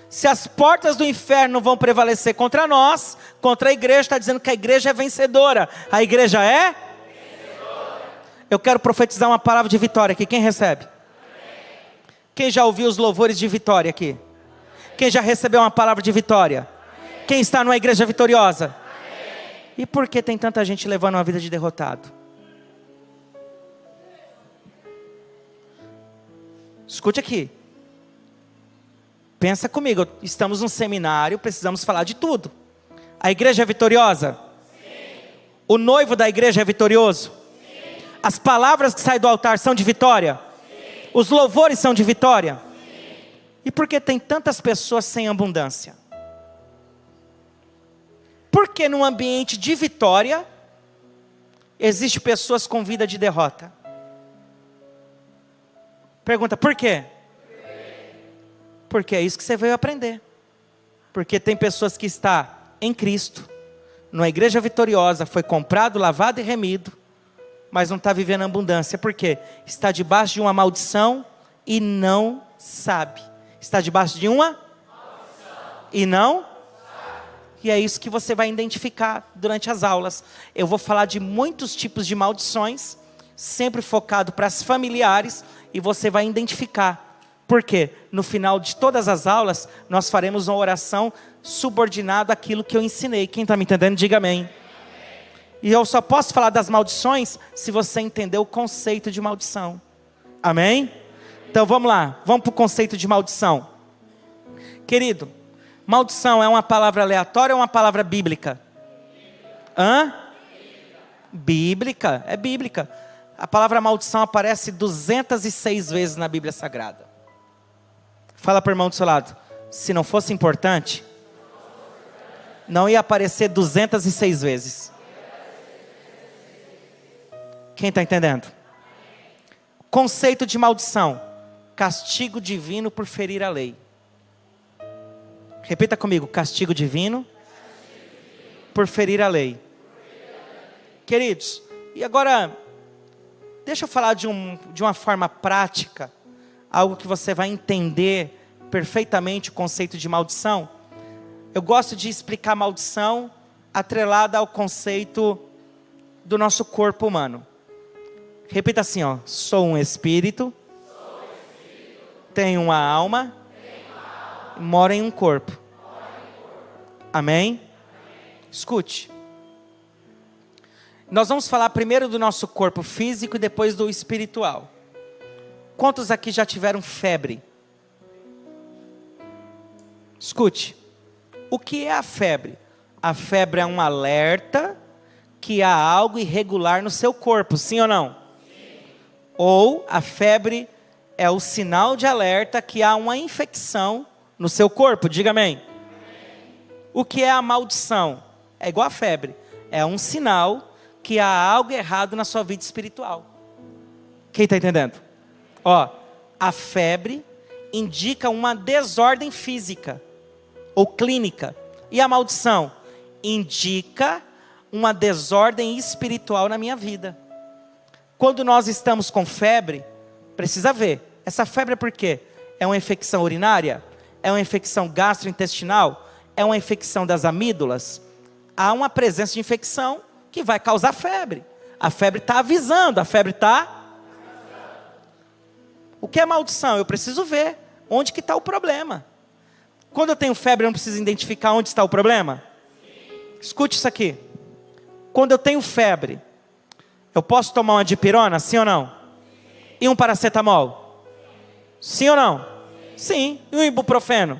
Se as portas do inferno não vão prevalecer contra nós, contra a igreja, está dizendo que a igreja é vencedora. A igreja é? Vencedora. Eu quero profetizar uma palavra de vitória aqui. Quem recebe? Amém. Quem já ouviu os louvores de vitória aqui? Amém. Quem já recebeu uma palavra de vitória? Amém. Quem está numa igreja vitoriosa? Amém. E por que tem tanta gente levando uma vida de derrotado? Escute aqui. Pensa comigo, estamos num seminário, precisamos falar de tudo. A igreja é vitoriosa? Sim. O noivo da igreja é vitorioso? Sim. As palavras que saem do altar são de vitória? Sim. Os louvores são de vitória? Sim. E por que tem tantas pessoas sem abundância? Porque num ambiente de vitória, existe pessoas com vida de derrota. Pergunta, por quê? Porque é isso que você veio aprender. Porque tem pessoas que estão em Cristo, numa igreja vitoriosa, foi comprado, lavado e remido, mas não está vivendo abundância. Por quê? Está debaixo de uma maldição e não sabe. Está debaixo de uma maldição e não sabe. E é isso que você vai identificar durante as aulas. Eu vou falar de muitos tipos de maldições, sempre focado para as familiares, e você vai identificar. Por quê? No final de todas as aulas, nós faremos uma oração subordinada àquilo que eu ensinei. Quem está me entendendo, diga amém. E eu só posso falar das maldições se você entender o conceito de maldição. Amém? Então vamos lá, vamos para o conceito de maldição. Querido, maldição é uma palavra aleatória ou uma palavra bíblica? Bíblica, é bíblica. A palavra maldição aparece 206 vezes na Bíblia Sagrada. Fala para o irmão do seu lado, se não fosse importante, não ia aparecer 206 vezes. Quem está entendendo? Conceito de maldição: castigo divino por ferir a lei. Repita comigo, castigo divino por ferir a lei. Queridos, e agora, deixa eu falar de uma forma prática, algo que você vai entender perfeitamente o conceito de maldição. Eu gosto de explicar maldição atrelada ao conceito do nosso corpo humano. Repita assim, ó: sou um espírito, tenho uma alma, moro em um corpo. Amém? Escute. Nós vamos falar primeiro do nosso corpo físico e depois do espiritual. Quantos aqui já tiveram febre? Escute. O que é a febre? A febre é um alerta que há algo irregular no seu corpo, sim ou não? Sim. Ou a febre é o sinal de alerta que há uma infecção no seu corpo, diga amém. Amém. O que é a maldição? É igual a febre, é um sinal que há algo errado na sua vida espiritual. Quem está entendendo? Ó, a febre indica uma desordem física ou clínica. E a maldição indica uma desordem espiritual na minha vida. Quando nós estamos com febre, precisa ver, essa febre é por quê? É uma infecção urinária? É uma infecção gastrointestinal? É uma infecção das amígdalas? Há uma presença de infecção que vai causar febre. A febre está avisando, a febre está... O que é maldição? Eu preciso ver onde que está o problema. Quando eu tenho febre, eu não preciso identificar onde está o problema? Escute isso aqui. Quando eu tenho febre, eu posso tomar uma dipirona, sim ou não? E um paracetamol? Sim ou não? Sim. E um ibuprofeno?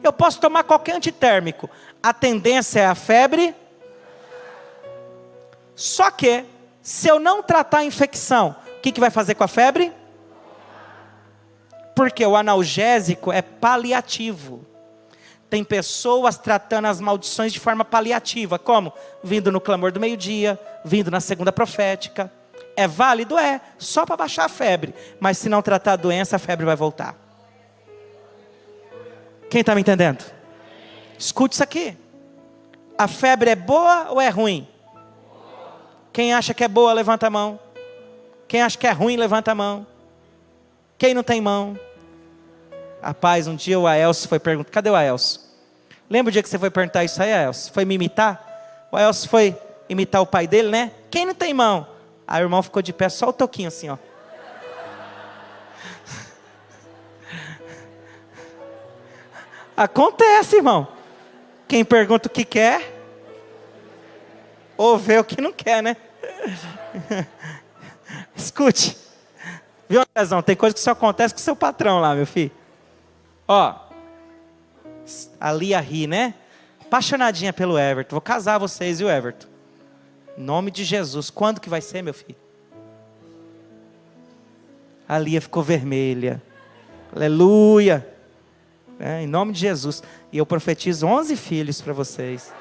Eu posso tomar qualquer antitérmico. A tendência é a febre. Só que, se eu não tratar a infecção, o que vai fazer com a febre? Porque o analgésico é paliativo. Tem pessoas tratando as maldições de forma paliativa. Como? Vindo no clamor do meio-dia, vindo na segunda profética. É válido? É. Só para baixar a febre. Mas se não tratar a doença, a febre vai voltar. Quem está me entendendo? Escute isso aqui. A febre é boa ou é ruim? Quem acha que é boa, levanta a mão. Quem acha que é ruim, levanta a mão. Quem não tem mão? Rapaz, um dia o Aelcio foi perguntar, cadê o Aelcio? Lembra o dia que você foi perguntar isso aí, Aelcio? Foi me imitar? O Aelcio foi imitar o pai dele, né? Quem não tem mão? Aí o irmão ficou de pé, só o toquinho assim, ó. Acontece, irmão. Quem pergunta o que quer, ou vê o que não quer, né? Escute. Viu, Andrezão? Tem coisa que só acontece com o seu patrão lá, meu filho. Ó, a Lia ri, né? Apaixonadinha pelo Everton. Vou casar vocês, viu, Everton? Em nome de Jesus. Quando que vai ser, meu filho? A Lia ficou vermelha. Aleluia. Em nome de Jesus. E eu profetizo 11 filhos para vocês.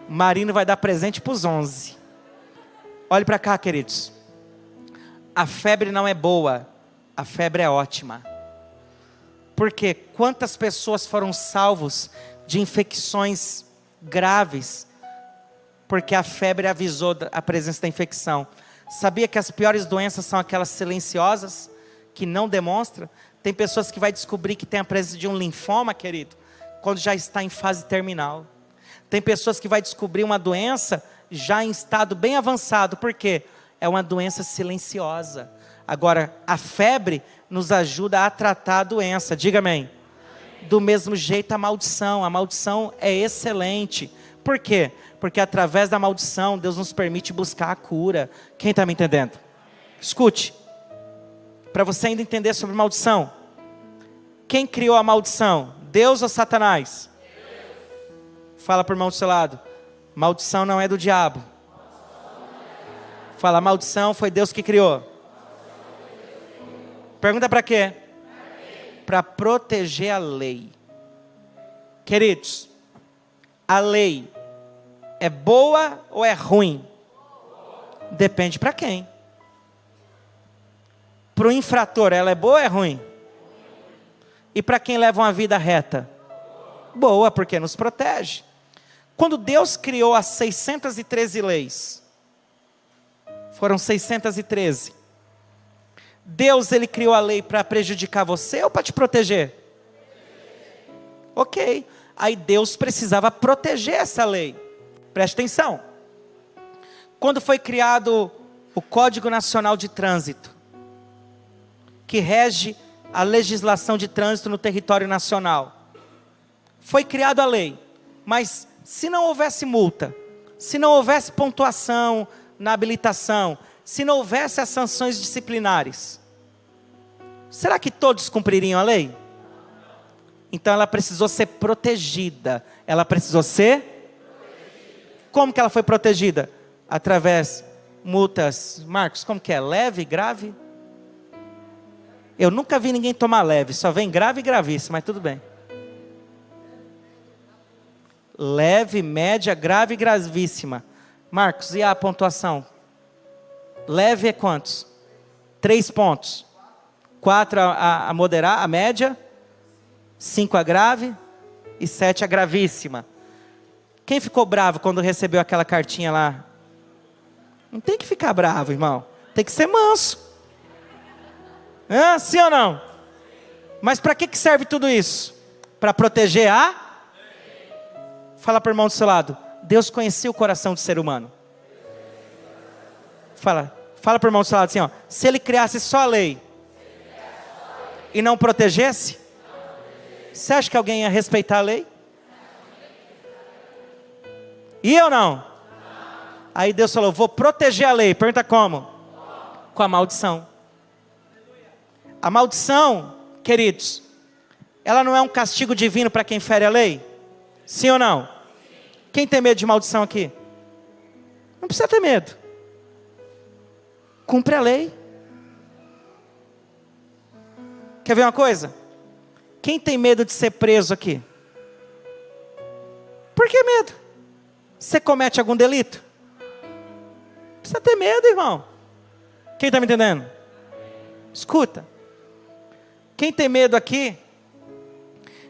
Marino vai dar presente para os 11. Olhe para cá, queridos. A febre não é boa, a febre é ótima. Porque quantas pessoas foram salvos de infecções graves, porque a febre avisou a presença da infecção. Sabia que as piores doenças são aquelas silenciosas, que não demonstram? Tem pessoas que vai descobrir que tem a presença de um linfoma, querido, quando já está em fase terminal. Tem pessoas que vai descobrir uma doença já em estado bem avançado. Por quê? É uma doença silenciosa. Agora, a febre nos ajuda a tratar a doença. Diga amém. Do mesmo jeito a maldição é excelente. Por quê? Porque através da maldição, Deus nos permite buscar a cura. Quem está me entendendo? Escute. Para você ainda entender sobre maldição. Quem criou a maldição? Deus ou Satanás? Fala para o irmão do seu lado. Maldição não é do diabo. Fala, maldição foi Deus que criou. Pergunta para quê? Para proteger a lei. Queridos, a lei é boa ou é ruim? Depende para quem. Para o infrator, ela é boa ou é ruim? E para quem leva uma vida reta? Boa, porque nos protege. Quando Deus criou as 613 leis, foram 613. Deus, ele criou a lei para prejudicar você ou para te proteger? Ok. Aí Deus precisava proteger essa lei. Preste atenção. Quando foi criado o Código Nacional de Trânsito, que rege a legislação de trânsito no território nacional, foi criada a lei, mas se não houvesse multa, se não houvesse pontuação na habilitação, se não houvesse as sanções disciplinares, será que todos cumpririam a lei? Então ela precisou ser protegida. Ela precisou ser? Como que ela foi protegida? Através multas. Marcos, como que é? Leve, grave? Eu nunca vi ninguém tomar leve, só vem grave e gravíssimo, mas tudo bem. Leve, média, grave e gravíssima. Marcos, e a pontuação? Leve é quantos? 3 pontos. 4 a moderar, a média. 5 a grave. E 7 a gravíssima. Quem ficou bravo quando recebeu aquela cartinha lá? Não tem que ficar bravo, irmão. Tem que ser manso. Sim ou não? Mas para que serve tudo isso? Para proteger a? Fala para o irmão do seu lado. Deus conhecia o coração do ser humano. Fala para o irmão do seu lado assim, ó. Se ele criasse só a lei e não protegesse, você acha que alguém ia respeitar a lei? E eu não? Aí Deus falou, vou proteger a lei. Pergunta como? Com a maldição. A maldição, queridos, ela não é um castigo divino para quem fere a lei? Sim ou não? Quem tem medo de maldição aqui? Não precisa ter medo. Cumpre a lei. Quer ver uma coisa? Quem tem medo de ser preso aqui? Por que medo? Você comete algum delito? Não precisa ter medo, irmão. Quem está me entendendo? Escuta. Quem tem medo aqui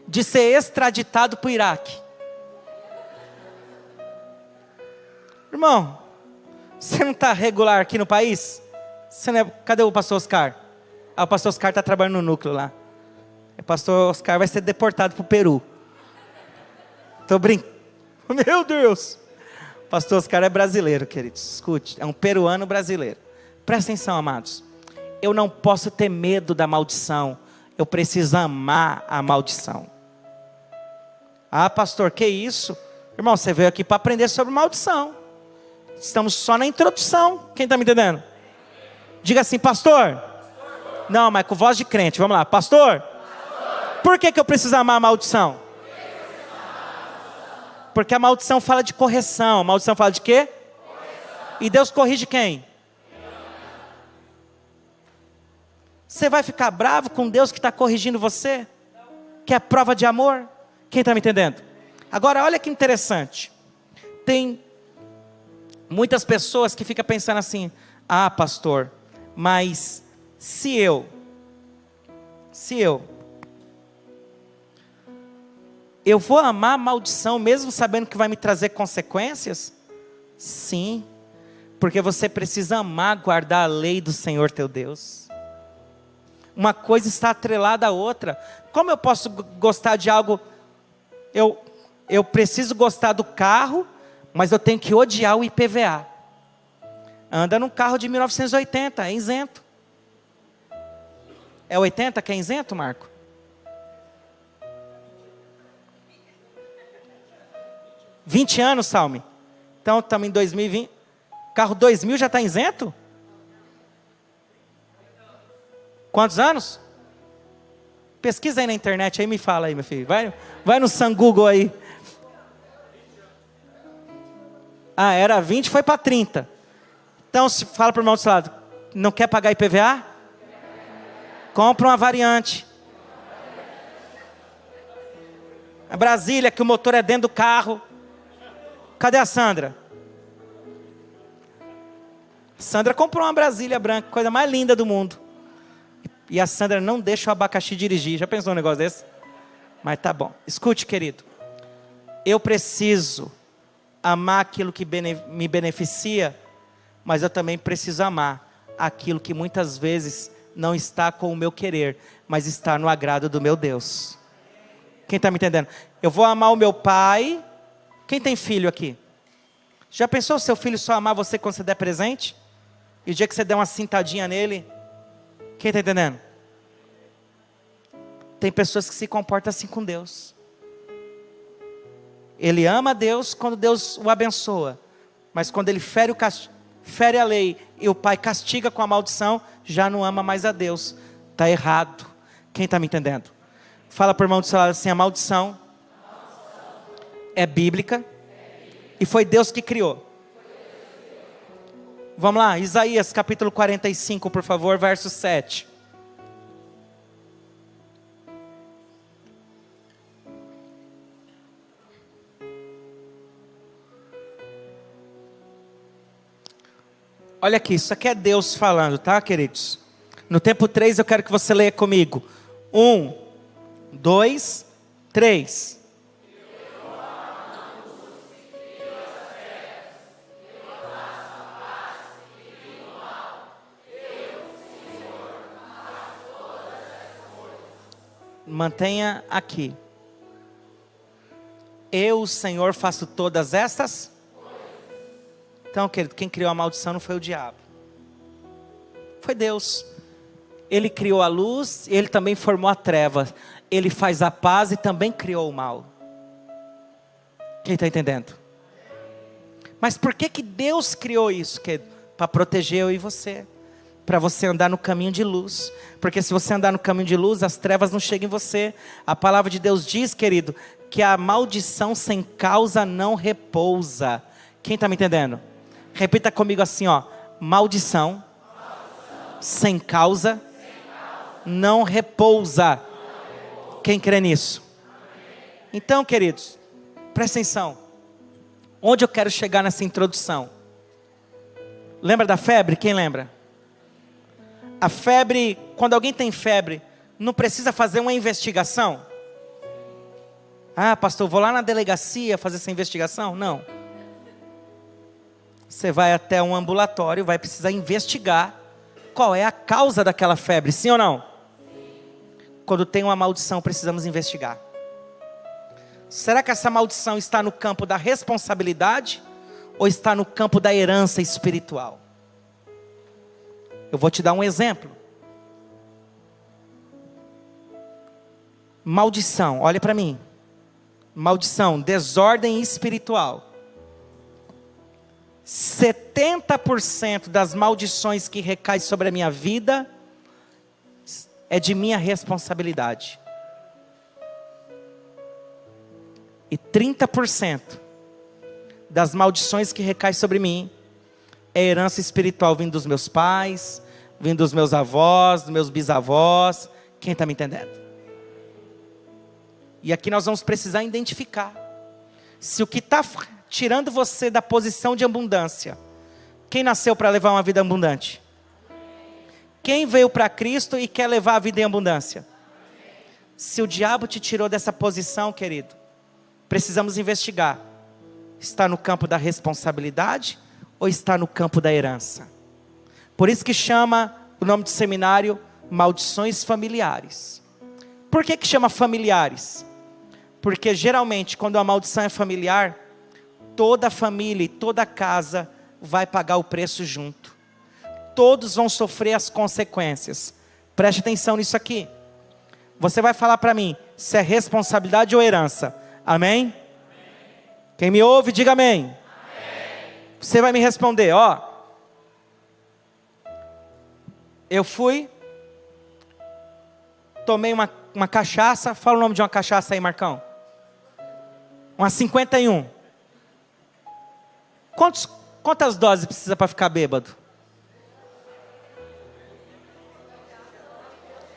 de ser extraditado para o Iraque? Irmão, você não está regular aqui no país? Você não é... Cadê o pastor Oscar? O pastor Oscar está trabalhando no núcleo lá. O pastor Oscar vai ser deportado para o Peru. Estou brincando. Meu Deus. O pastor Oscar é brasileiro, queridos. Escute, é um peruano brasileiro. Presta atenção, amados. Eu não posso ter medo da maldição. Eu preciso amar a maldição. Ah, pastor, que isso? Irmão, você veio aqui para aprender sobre maldição. Estamos só na introdução. Quem está me entendendo? Diga assim, pastor. Não, mas com voz de crente. Vamos lá, pastor. Por que eu preciso amar a maldição? Porque a maldição fala de correção. A maldição fala de quê? E Deus corrige quem? Você vai ficar bravo com Deus que está corrigindo você? Que é prova de amor? Quem está me entendendo? Agora olha que interessante. Tem muitas pessoas que ficam pensando assim: ah, pastor, mas se eu vou amar a maldição mesmo sabendo que vai me trazer consequências? Sim, porque você precisa amar, guardar a lei do Senhor teu Deus. Uma coisa está atrelada à outra. Como eu posso gostar de algo? Eu preciso gostar do carro, mas eu tenho que odiar o IPVA. Anda num carro de 1980, é isento. É 80 que é isento, Marco? $20 anos, Salme. Então estamos em 2020. Carro 2000 já está isento? Quantos anos? Pesquisa aí na internet, aí me fala aí, meu filho. Vai no San Google aí. Ah, era 20, foi para 30. Então, se fala para o irmão do seu lado, não quer pagar IPVA? Compra uma variante. A Brasília, que o motor é dentro do carro. Cadê a Sandra? Sandra comprou uma Brasília branca, coisa mais linda do mundo. E a Sandra não deixa o abacaxi dirigir. Já pensou um negócio desse? Mas tá bom. Escute, querido. Eu preciso amar aquilo que me beneficia, mas eu também preciso amar aquilo que muitas vezes não está com o meu querer, mas está no agrado do meu Deus. Quem está me entendendo? Eu vou amar o meu pai. Quem tem filho aqui? Já pensou seu filho só amar você quando você der presente? E o dia que você der uma cintadinha nele? Quem está entendendo? Tem pessoas que se comportam assim com Deus. Ele ama Deus quando Deus o abençoa. Mas quando ele fere a lei e o pai castiga com a maldição, já não ama mais a Deus. Está errado. Quem está me entendendo? Fala para o irmão do seu lado assim: a maldição é bíblica e foi Deus que criou. Vamos lá, Isaías capítulo 45, por favor, verso 7. Olha aqui, isso aqui é Deus falando, tá, queridos? No tempo 3 eu quero que você leia comigo. 1, 2, 3. Mantenha aqui. Eu, o Senhor, faço todas estas. Então, querido, quem criou a maldição não foi o diabo. Foi Deus. Ele criou a luz, ele também formou a treva. Ele faz a paz e também criou o mal. Quem está entendendo? Mas por que Deus criou isso, querido? Para proteger eu e você. Para você andar no caminho de luz. Porque se você andar no caminho de luz, as trevas não chegam em você. A palavra de Deus diz, querido, que a maldição sem causa não repousa. Quem está me entendendo? Repita comigo assim, ó: maldição, sem causa, não repousa. Quem crê nisso? Então, queridos, presta atenção. Onde eu quero chegar nessa introdução? Lembra da febre? Quem lembra? A febre, quando alguém tem febre, não precisa fazer uma investigação? Ah, pastor, vou lá na delegacia fazer essa investigação? Não. Você vai até um ambulatório, vai precisar investigar qual é a causa daquela febre, sim ou não? Quando tem uma maldição, precisamos investigar. Será que essa maldição está no campo da responsabilidade ou está no campo da herança espiritual? Eu vou te dar um exemplo. Maldição, olha para mim. Maldição, desordem espiritual. 70% das maldições que recaem sobre a minha vida é de minha responsabilidade. E 30% das maldições que recaem sobre mim é herança espiritual vindo dos meus pais, vindo dos meus avós, dos meus bisavós. Quem está me entendendo? E aqui nós vamos precisar identificar se o que está tirando você da posição de abundância. Quem nasceu para levar uma vida abundante? Quem veio para Cristo e quer levar a vida em abundância? Se o diabo te tirou dessa posição, querido, precisamos investigar. Está no campo da responsabilidade ou está no campo da herança? Por isso que chama o nome do seminário Maldições Familiares. Por que chama familiares? Porque geralmente quando a maldição é familiar, toda a família e toda a casa vai pagar o preço junto. Todos vão sofrer as consequências. Preste atenção nisso aqui. Você vai falar para mim se é responsabilidade ou herança. Amém? Quem me ouve, diga amém. Amém. Você vai me responder, ó. Eu fui, tomei uma cachaça. Fala o nome de uma cachaça aí, Marcão. Uma 51. Quantas doses precisa para ficar bêbado?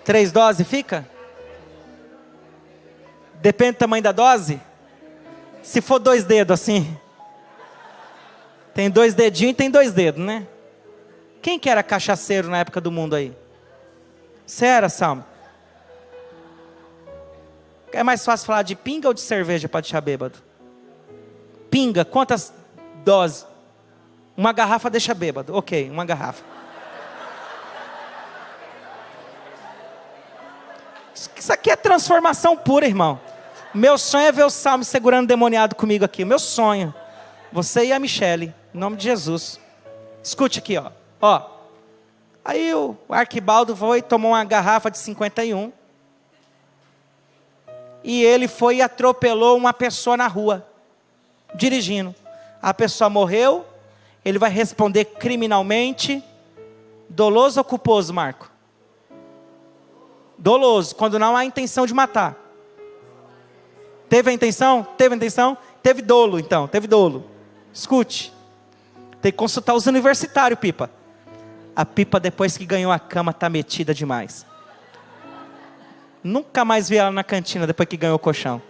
3 doses fica? Depende do tamanho da dose? Se for 2 dedos assim. Tem 2 dedinhos e tem 2 dedos, né? Quem que era cachaceiro na época do mundo aí? Você era, Salmo? É mais fácil falar de pinga ou de cerveja para deixar bêbado? Pinga, quantas doses? Uma garrafa deixa bêbado. Ok, uma garrafa. Isso aqui é transformação pura, irmão. Meu sonho é ver o Salmo segurando o demoniado comigo aqui. Meu sonho. Você e a Michele. Em nome de Jesus. Escute aqui, ó. Aí o Arquibaldo foi e tomou uma garrafa de 51. E ele foi e atropelou uma pessoa na rua. Dirigindo. A pessoa morreu. Ele vai responder criminalmente. Doloso ou culposo, Marco? Doloso, quando não há intenção de matar. Teve a intenção? Teve a intenção? Teve dolo, então. Teve dolo. Escute. Tem que consultar os universitários, Pipa. A Pipa, depois que ganhou a cama, está metida demais. Nunca mais vi ela na cantina depois que ganhou o colchão.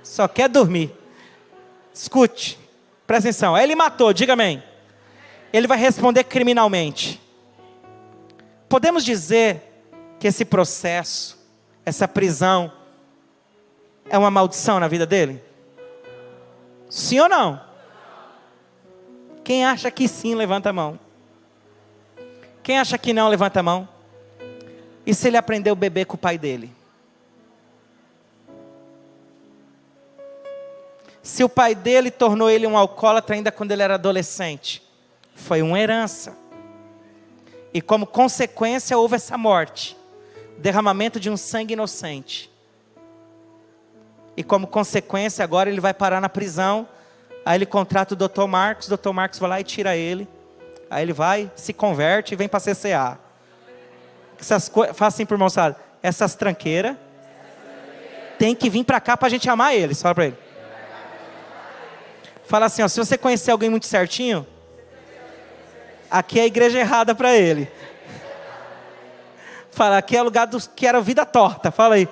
Só quer dormir. Escute. Presta atenção. Aí ele matou, diga amém. Ele vai responder criminalmente. Podemos dizer que esse processo, essa prisão, é uma maldição na vida dele? Sim ou não? Quem acha que sim, levanta a mão. Quem acha que não, levanta a mão. E se ele aprendeu a beber com o pai dele? Se o pai dele tornou ele um alcoólatra ainda quando ele era adolescente, foi uma herança. E como consequência houve essa morte. Derramamento de um sangue inocente. E como consequência agora ele vai parar na prisão. Aí ele contrata o Dr. Marcos. O Dr. Marcos vai lá e tira ele. Aí ele vai, se converte e vem para CCA. Faz assim por moçada. Essas tranqueiras tem que vir para cá para a gente amar eles. Fala para ele. Fala assim, ó, se você conhecer alguém muito certinho, aqui é a igreja errada para ele. Fala, aqui é o lugar dos que era vida torta. Fala aí.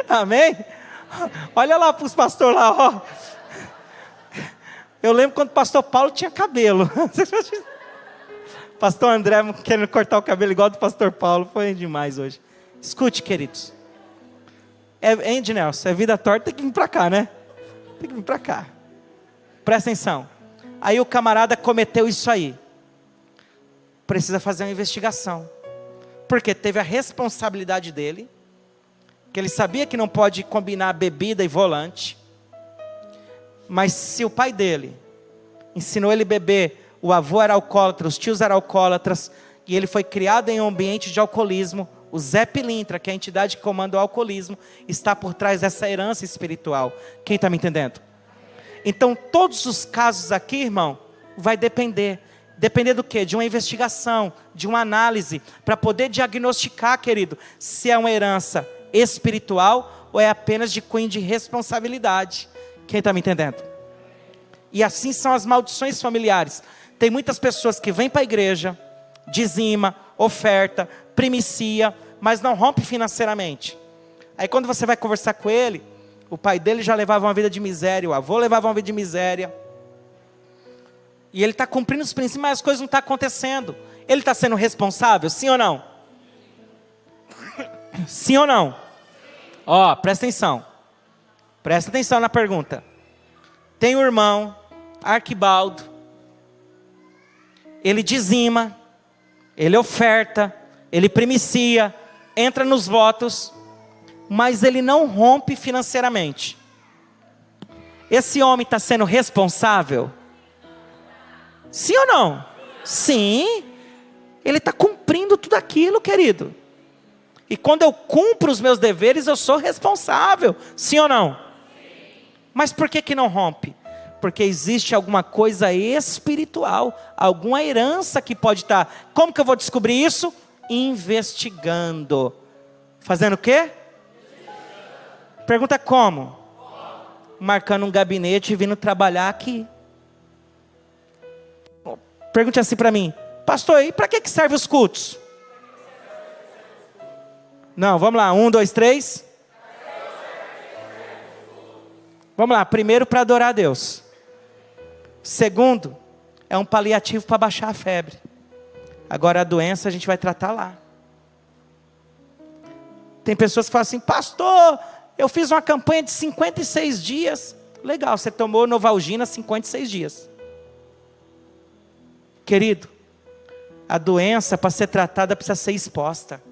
Amém? Olha lá para os pastores lá, ó. Eu lembro quando o pastor Paulo tinha cabelo. Pastor André querendo cortar o cabelo igual do pastor Paulo. Foi demais hoje. Escute, queridos. Hein, Nelson? É vida torta, tem que vir para cá, né? Tem que vir para cá. Presta atenção. Aí o camarada cometeu isso aí. Precisa fazer uma investigação. Porque teve a responsabilidade dele. Que ele sabia que não pode combinar bebida e volante. Mas se o pai dele ensinou ele a beber, o avô era alcoólatra, os tios eram alcoólatras, e ele foi criado em um ambiente de alcoolismo, o Zé Pilintra, que é a entidade que comanda o alcoolismo, está por trás dessa herança espiritual. Quem está me entendendo? Então todos os casos aqui, irmão, vai depender. Depender do quê? De uma investigação, de uma análise, para poder diagnosticar, querido, se é uma herança espiritual ou é apenas de cunho de responsabilidade. Quem está me entendendo? E assim são as maldições familiares. Tem muitas pessoas que vêm para a igreja, dizima, oferta, primicia, mas não rompe financeiramente. Aí quando você vai conversar com ele, o pai dele já levava uma vida de miséria, o avô levava uma vida de miséria. E ele está cumprindo os princípios, mas as coisas não estão acontecendo. Ele está sendo responsável, sim ou não? Sim ou não? Ó, presta atenção. Presta atenção na pergunta. Tem um irmão, Arquibaldo. Ele dizima, ele oferta, ele primicia, entra nos votos, mas ele não rompe financeiramente. Esse homem está sendo responsável? Sim ou não? Sim. Ele está cumprindo tudo aquilo, querido. E quando eu cumpro os meus deveres, eu sou responsável. Sim ou não? Sim. Mas por que não rompe? Porque existe alguma coisa espiritual, alguma herança que pode estar. Como que eu vou descobrir isso? Investigando. Fazendo o quê? Pergunta como? Marcando um gabinete e vindo trabalhar aqui. Pergunte assim para mim: pastor, e para que serve os cultos? Não, vamos lá, 1, 2, 3. Vamos lá, primeiro para adorar a Deus. Segundo, é um paliativo para baixar a febre. Agora a doença a gente vai tratar lá. Tem pessoas que falam assim: pastor, eu fiz uma campanha de 56 dias. Legal, você tomou Novalgina 56 dias. Querido, a doença para ser tratada precisa ser exposta.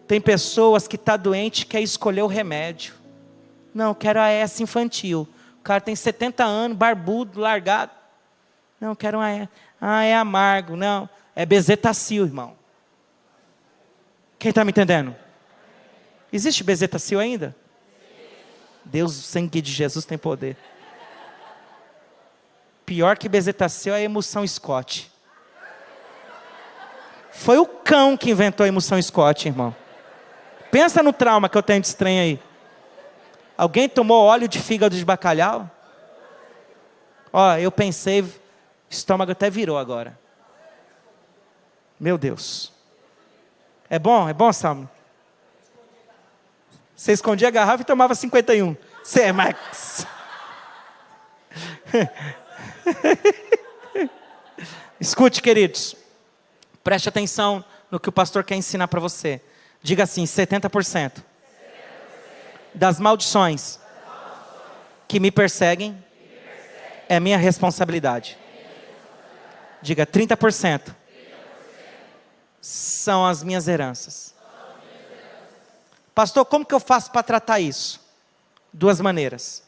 Tem pessoas que estão doentes e querem escolher o remédio. Não, eu quero a AS infantil. O cara tem 70 anos, barbudo, largado. Não, eu quero uma AS. Ah, é amargo. Não, é Bezetacil, irmão. Quem está me entendendo? Existe Bezetacil ainda? Deus, o sangue de Jesus tem poder. Pior que Bezetacil é a emulsão Scott. Foi o cão que inventou a emulsão Scott, irmão. Pensa no trauma que eu tenho desse trem aí. Alguém tomou óleo de fígado de bacalhau? Ó, eu pensei, o estômago até virou agora. Meu Deus. É bom, Salmo? Você escondia a garrafa e tomava 51. Você é Max. Escute, queridos. Preste atenção no que o pastor quer ensinar para você. Diga assim: 70% das maldições que me perseguem é minha responsabilidade. Diga: 30% são as minhas heranças. Pastor, como que eu faço para tratar isso? Duas maneiras.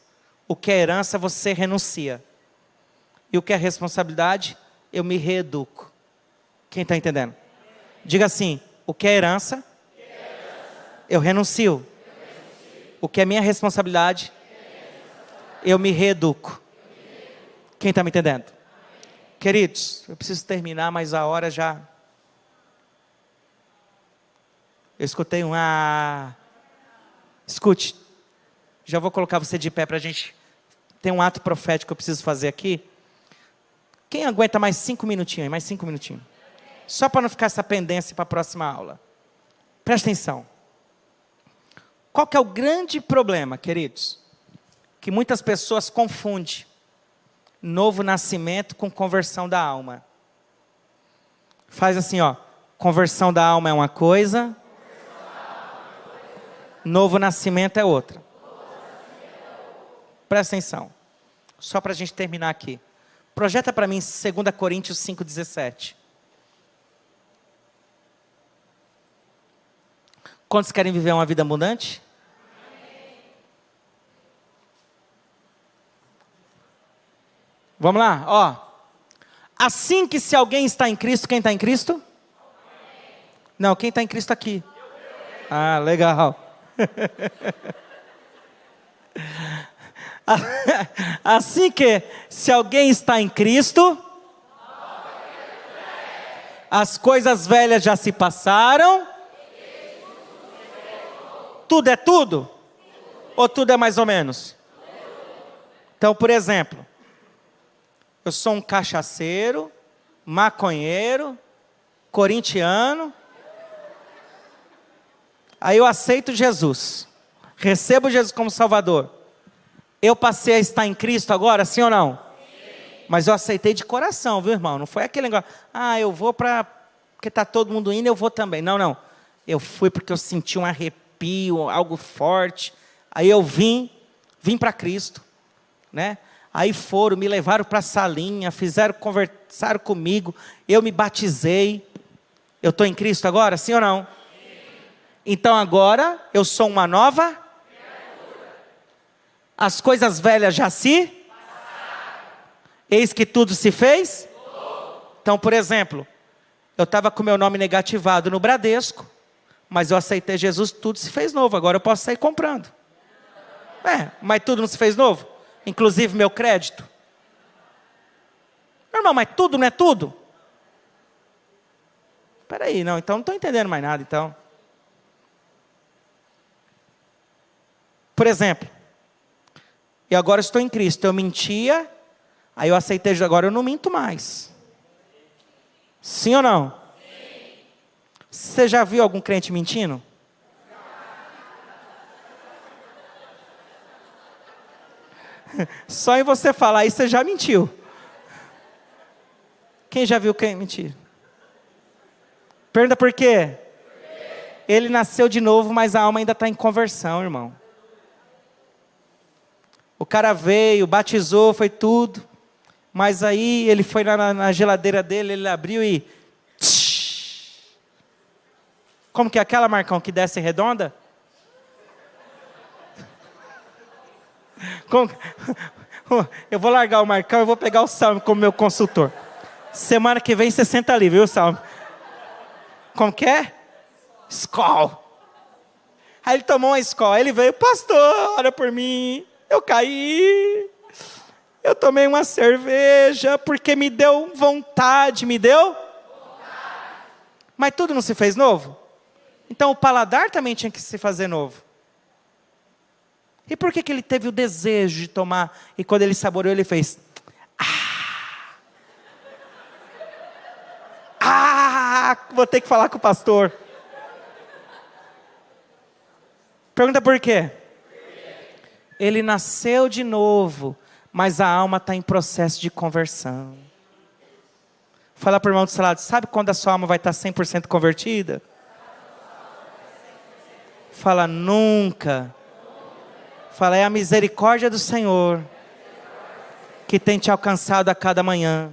O que é herança, você renuncia. E o que é responsabilidade, eu me reeduco. Quem está entendendo? Diga assim: o que é herança, eu renuncio. O que é minha responsabilidade, eu me reeduco. Quem está me entendendo? Queridos, eu preciso terminar, mas a hora já... Eu escutei um ah. Escute, já vou colocar você de pé para a gente... Tem um ato profético que eu preciso fazer aqui. Quem aguenta mais 5 minutinhos? Mais 5 minutinhos. Só para não ficar essa pendência para a próxima aula. Presta atenção. Qual que é o grande problema, queridos? Que muitas pessoas confundem novo nascimento com conversão da alma. Faz assim, ó. Conversão da alma é uma coisa, novo nascimento é outra. Presta atenção. Só para a gente terminar aqui. Projeta para mim 2 Coríntios 5,17. Quantos querem viver uma vida abundante? Vamos lá, ó. Assim que se alguém está em Cristo, quem está em Cristo? Não, quem está em Cristo aqui? Ah, legal. Assim que se alguém está em Cristo, as coisas velhas já se passaram. Tudo é tudo? Ou tudo é mais ou menos? Então, por exemplo, Eu sou um cachaceiro, maconheiro, corintiano. Aí eu aceito Jesus. Recebo Jesus como Salvador. Eu passei a estar em Cristo agora, sim ou não? Sim. Mas eu aceitei de coração, viu, irmão? Não foi aquele negócio, eu vou porque está todo mundo indo, eu vou também. Não, não. Eu fui porque eu senti um arrepio, algo forte. Aí eu vim para Cristo, né? Aí me levaram para a salinha, conversaram comigo, eu me batizei. Eu estou em Cristo agora, sim ou não? Sim. Então agora eu sou uma nova criatura. As coisas velhas já se passaram. Eis que tudo se fez novo. Então, por exemplo, eu estava com meu nome negativado no Bradesco, mas eu aceitei Jesus, tudo se fez novo. Agora eu posso sair comprando. Mas tudo não se fez novo? Inclusive meu crédito. Irmão, mas tudo não é tudo? Espera aí, não, então não estou entendendo mais nada, então. Por exemplo, eu agora estou em Cristo, eu mentia, aí eu aceitei Jesus, agora eu não minto mais. Sim ou não? Sim. Você já viu algum crente mentindo? Só em você falar isso, você já mentiu. Quem já viu quem mentir? Pergunta por quê? Ele nasceu de novo, mas a alma ainda está em conversão, irmão. O cara veio, batizou, foi tudo. Mas aí ele foi na geladeira dele, ele abriu e... Como que é aquela, Marcão, que desce redonda? Eu vou largar o Marcão, eu vou pegar o Salmo como meu consultor. Semana que vem você senta ali, viu, Salmo? Como que é? Skol. Aí ele tomou uma Skol, aí ele veio, pastor, ora por mim. Eu caí. Eu tomei uma cerveja porque me deu vontade, Mas tudo não se fez novo? Então o paladar também tinha que se fazer novo. E por que ele teve o desejo de tomar? E quando ele saboreou, ele fez... Vou ter que falar com o pastor. Pergunta por quê? Ele nasceu de novo, mas a alma está em processo de conversão. Fala para o irmão do seu lado, sabe quando a sua alma vai estar 100% convertida? Fala, nunca. Fala, é a misericórdia do Senhor que tem te alcançado a cada manhã.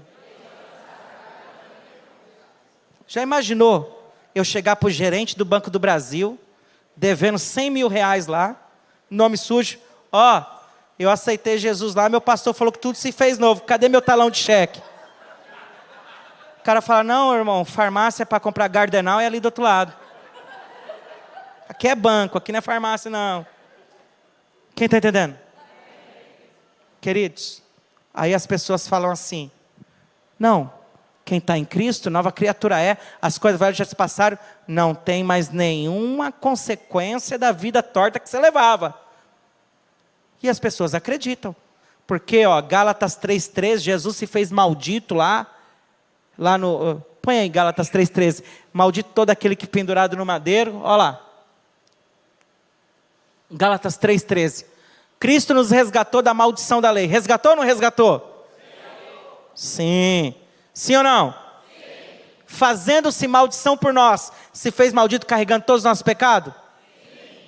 Já imaginou eu chegar para o gerente do Banco do Brasil, devendo 100 mil reais lá, nome sujo, eu aceitei Jesus lá, meu pastor falou que tudo se fez novo, cadê meu talão de cheque? O cara fala, não, irmão, farmácia para comprar Gardenal é ali do outro lado. Aqui é banco, aqui não é farmácia não. Quem está entendendo? Queridos, aí as pessoas falam assim, não, quem está em Cristo, nova criatura é, as coisas velhas já se passaram, não tem mais nenhuma consequência da vida torta que você levava. E as pessoas acreditam, porque Gálatas 3,13, Jesus se fez maldito lá no, põe aí Gálatas 3,13, maldito todo aquele que pendurado no madeiro, olha lá, Gálatas 3,13, Cristo nos resgatou da maldição da lei, resgatou ou não resgatou? Sim. Sim ou não? Sim. Fazendo-se maldição por nós, se fez maldito carregando todos os nossos pecados? Sim.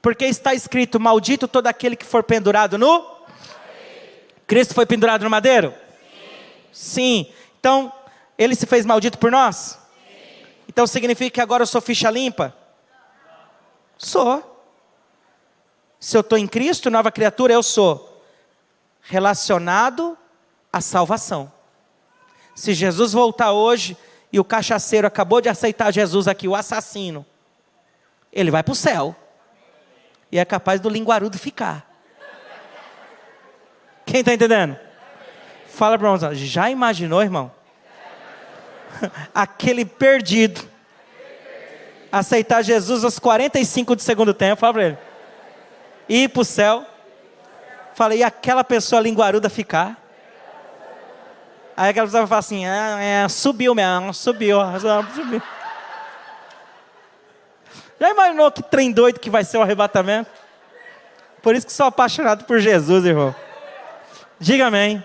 Porque está escrito, maldito todo aquele que for pendurado no? Sim. Cristo foi pendurado no madeiro? Sim. Sim. Então, ele se fez maldito por nós? Sim. Então significa que agora eu sou ficha limpa? Não. Sou. Se eu estou em Cristo, nova criatura, eu sou relacionado à salvação. Se Jesus voltar hoje e o cachaceiro acabou de aceitar Jesus aqui, o assassino, ele vai para o céu. E é capaz do linguarudo ficar. Quem está entendendo? Fala para o irmão, já imaginou, irmão? Aquele perdido aceitar Jesus aos 45 do segundo tempo, fala para ele. Ir para o céu. Fala, e aquela pessoa linguaruda ficar? Aí aquela pessoa vai falar assim, subiu mesmo, subiu. Já imaginou que trem doido que vai ser o arrebatamento? Por isso que sou apaixonado por Jesus, irmão. Diga amém.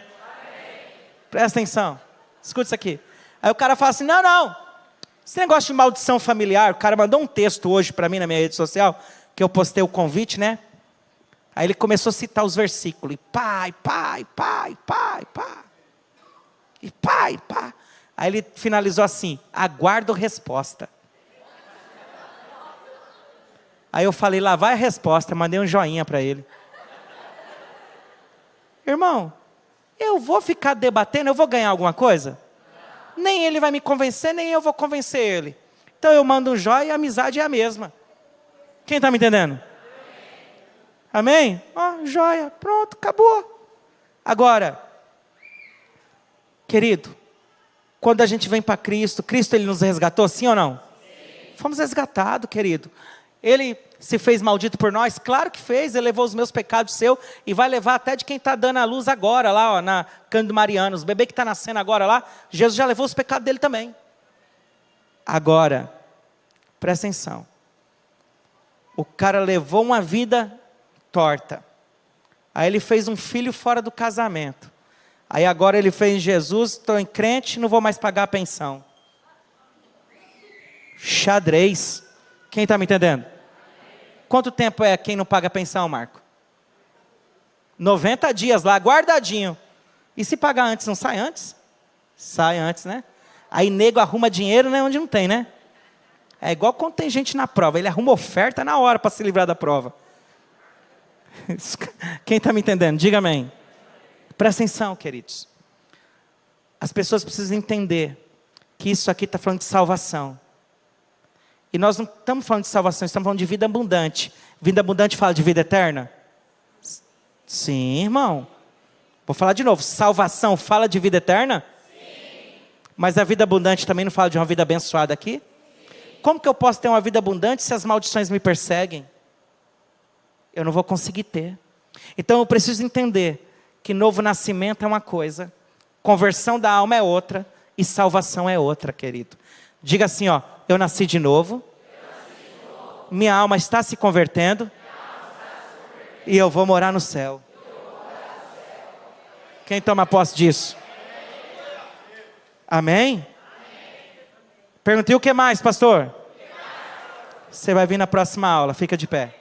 Presta atenção. Escuta isso aqui. Aí o cara fala assim, não. Esse negócio de maldição familiar, o cara mandou um texto hoje para mim na minha rede social, que eu postei o convite, né? Aí ele começou a citar os versículos. E pai. E pai. Aí ele finalizou assim, aguardo resposta. Aí eu falei, lá vai a resposta, mandei um joinha para ele. Irmão, eu vou ficar debatendo, eu vou ganhar alguma coisa? Nem ele vai me convencer, nem eu vou convencer ele. Então eu mando um joia e a amizade é a mesma. Quem está me entendendo? Amém? Joia, pronto, acabou. Agora, querido, quando a gente vem para Cristo, Cristo ele nos resgatou, sim ou não? Sim. Fomos resgatados, querido. Ele se fez maldito por nós? Claro que fez, ele levou os meus pecados seu e vai levar até de quem está dando a luz agora lá, na Cândido Mariano, os bebês que está nascendo agora lá, Jesus já levou os pecados dele também. Agora, presta atenção, o cara levou uma vida torta, aí ele fez um filho fora do casamento, aí agora ele fez Jesus, estou em crente, não vou mais pagar a pensão. Xadrez. Quem está me entendendo? Quanto tempo é quem não paga pensão, Marco? 90 dias lá, guardadinho. E se pagar antes, não sai antes? Sai antes, né? Aí nego arruma dinheiro, né, onde não tem, né? É igual quando tem gente na prova, ele arruma oferta na hora para se livrar da prova. Quem está me entendendo? Diga amém. Presta atenção, queridos. As pessoas precisam entender que isso aqui está falando de salvação. E nós não estamos falando de salvação, estamos falando de vida abundante. Vida abundante fala de vida eterna? Sim, irmão. Vou falar de novo. Salvação fala de vida eterna? Sim. Mas a vida abundante também não fala de uma vida abençoada aqui? Sim. Como que eu posso ter uma vida abundante se as maldições me perseguem? Eu não vou conseguir ter. Então eu preciso entender que novo nascimento é uma coisa, conversão da alma é outra e salvação é outra, querido. Diga assim, eu nasci de novo, minha alma está se convertendo, e eu vou morar no céu. Quem toma posse disso? Amém? Perguntei o que mais, pastor? Você vai vir na próxima aula, fica de pé.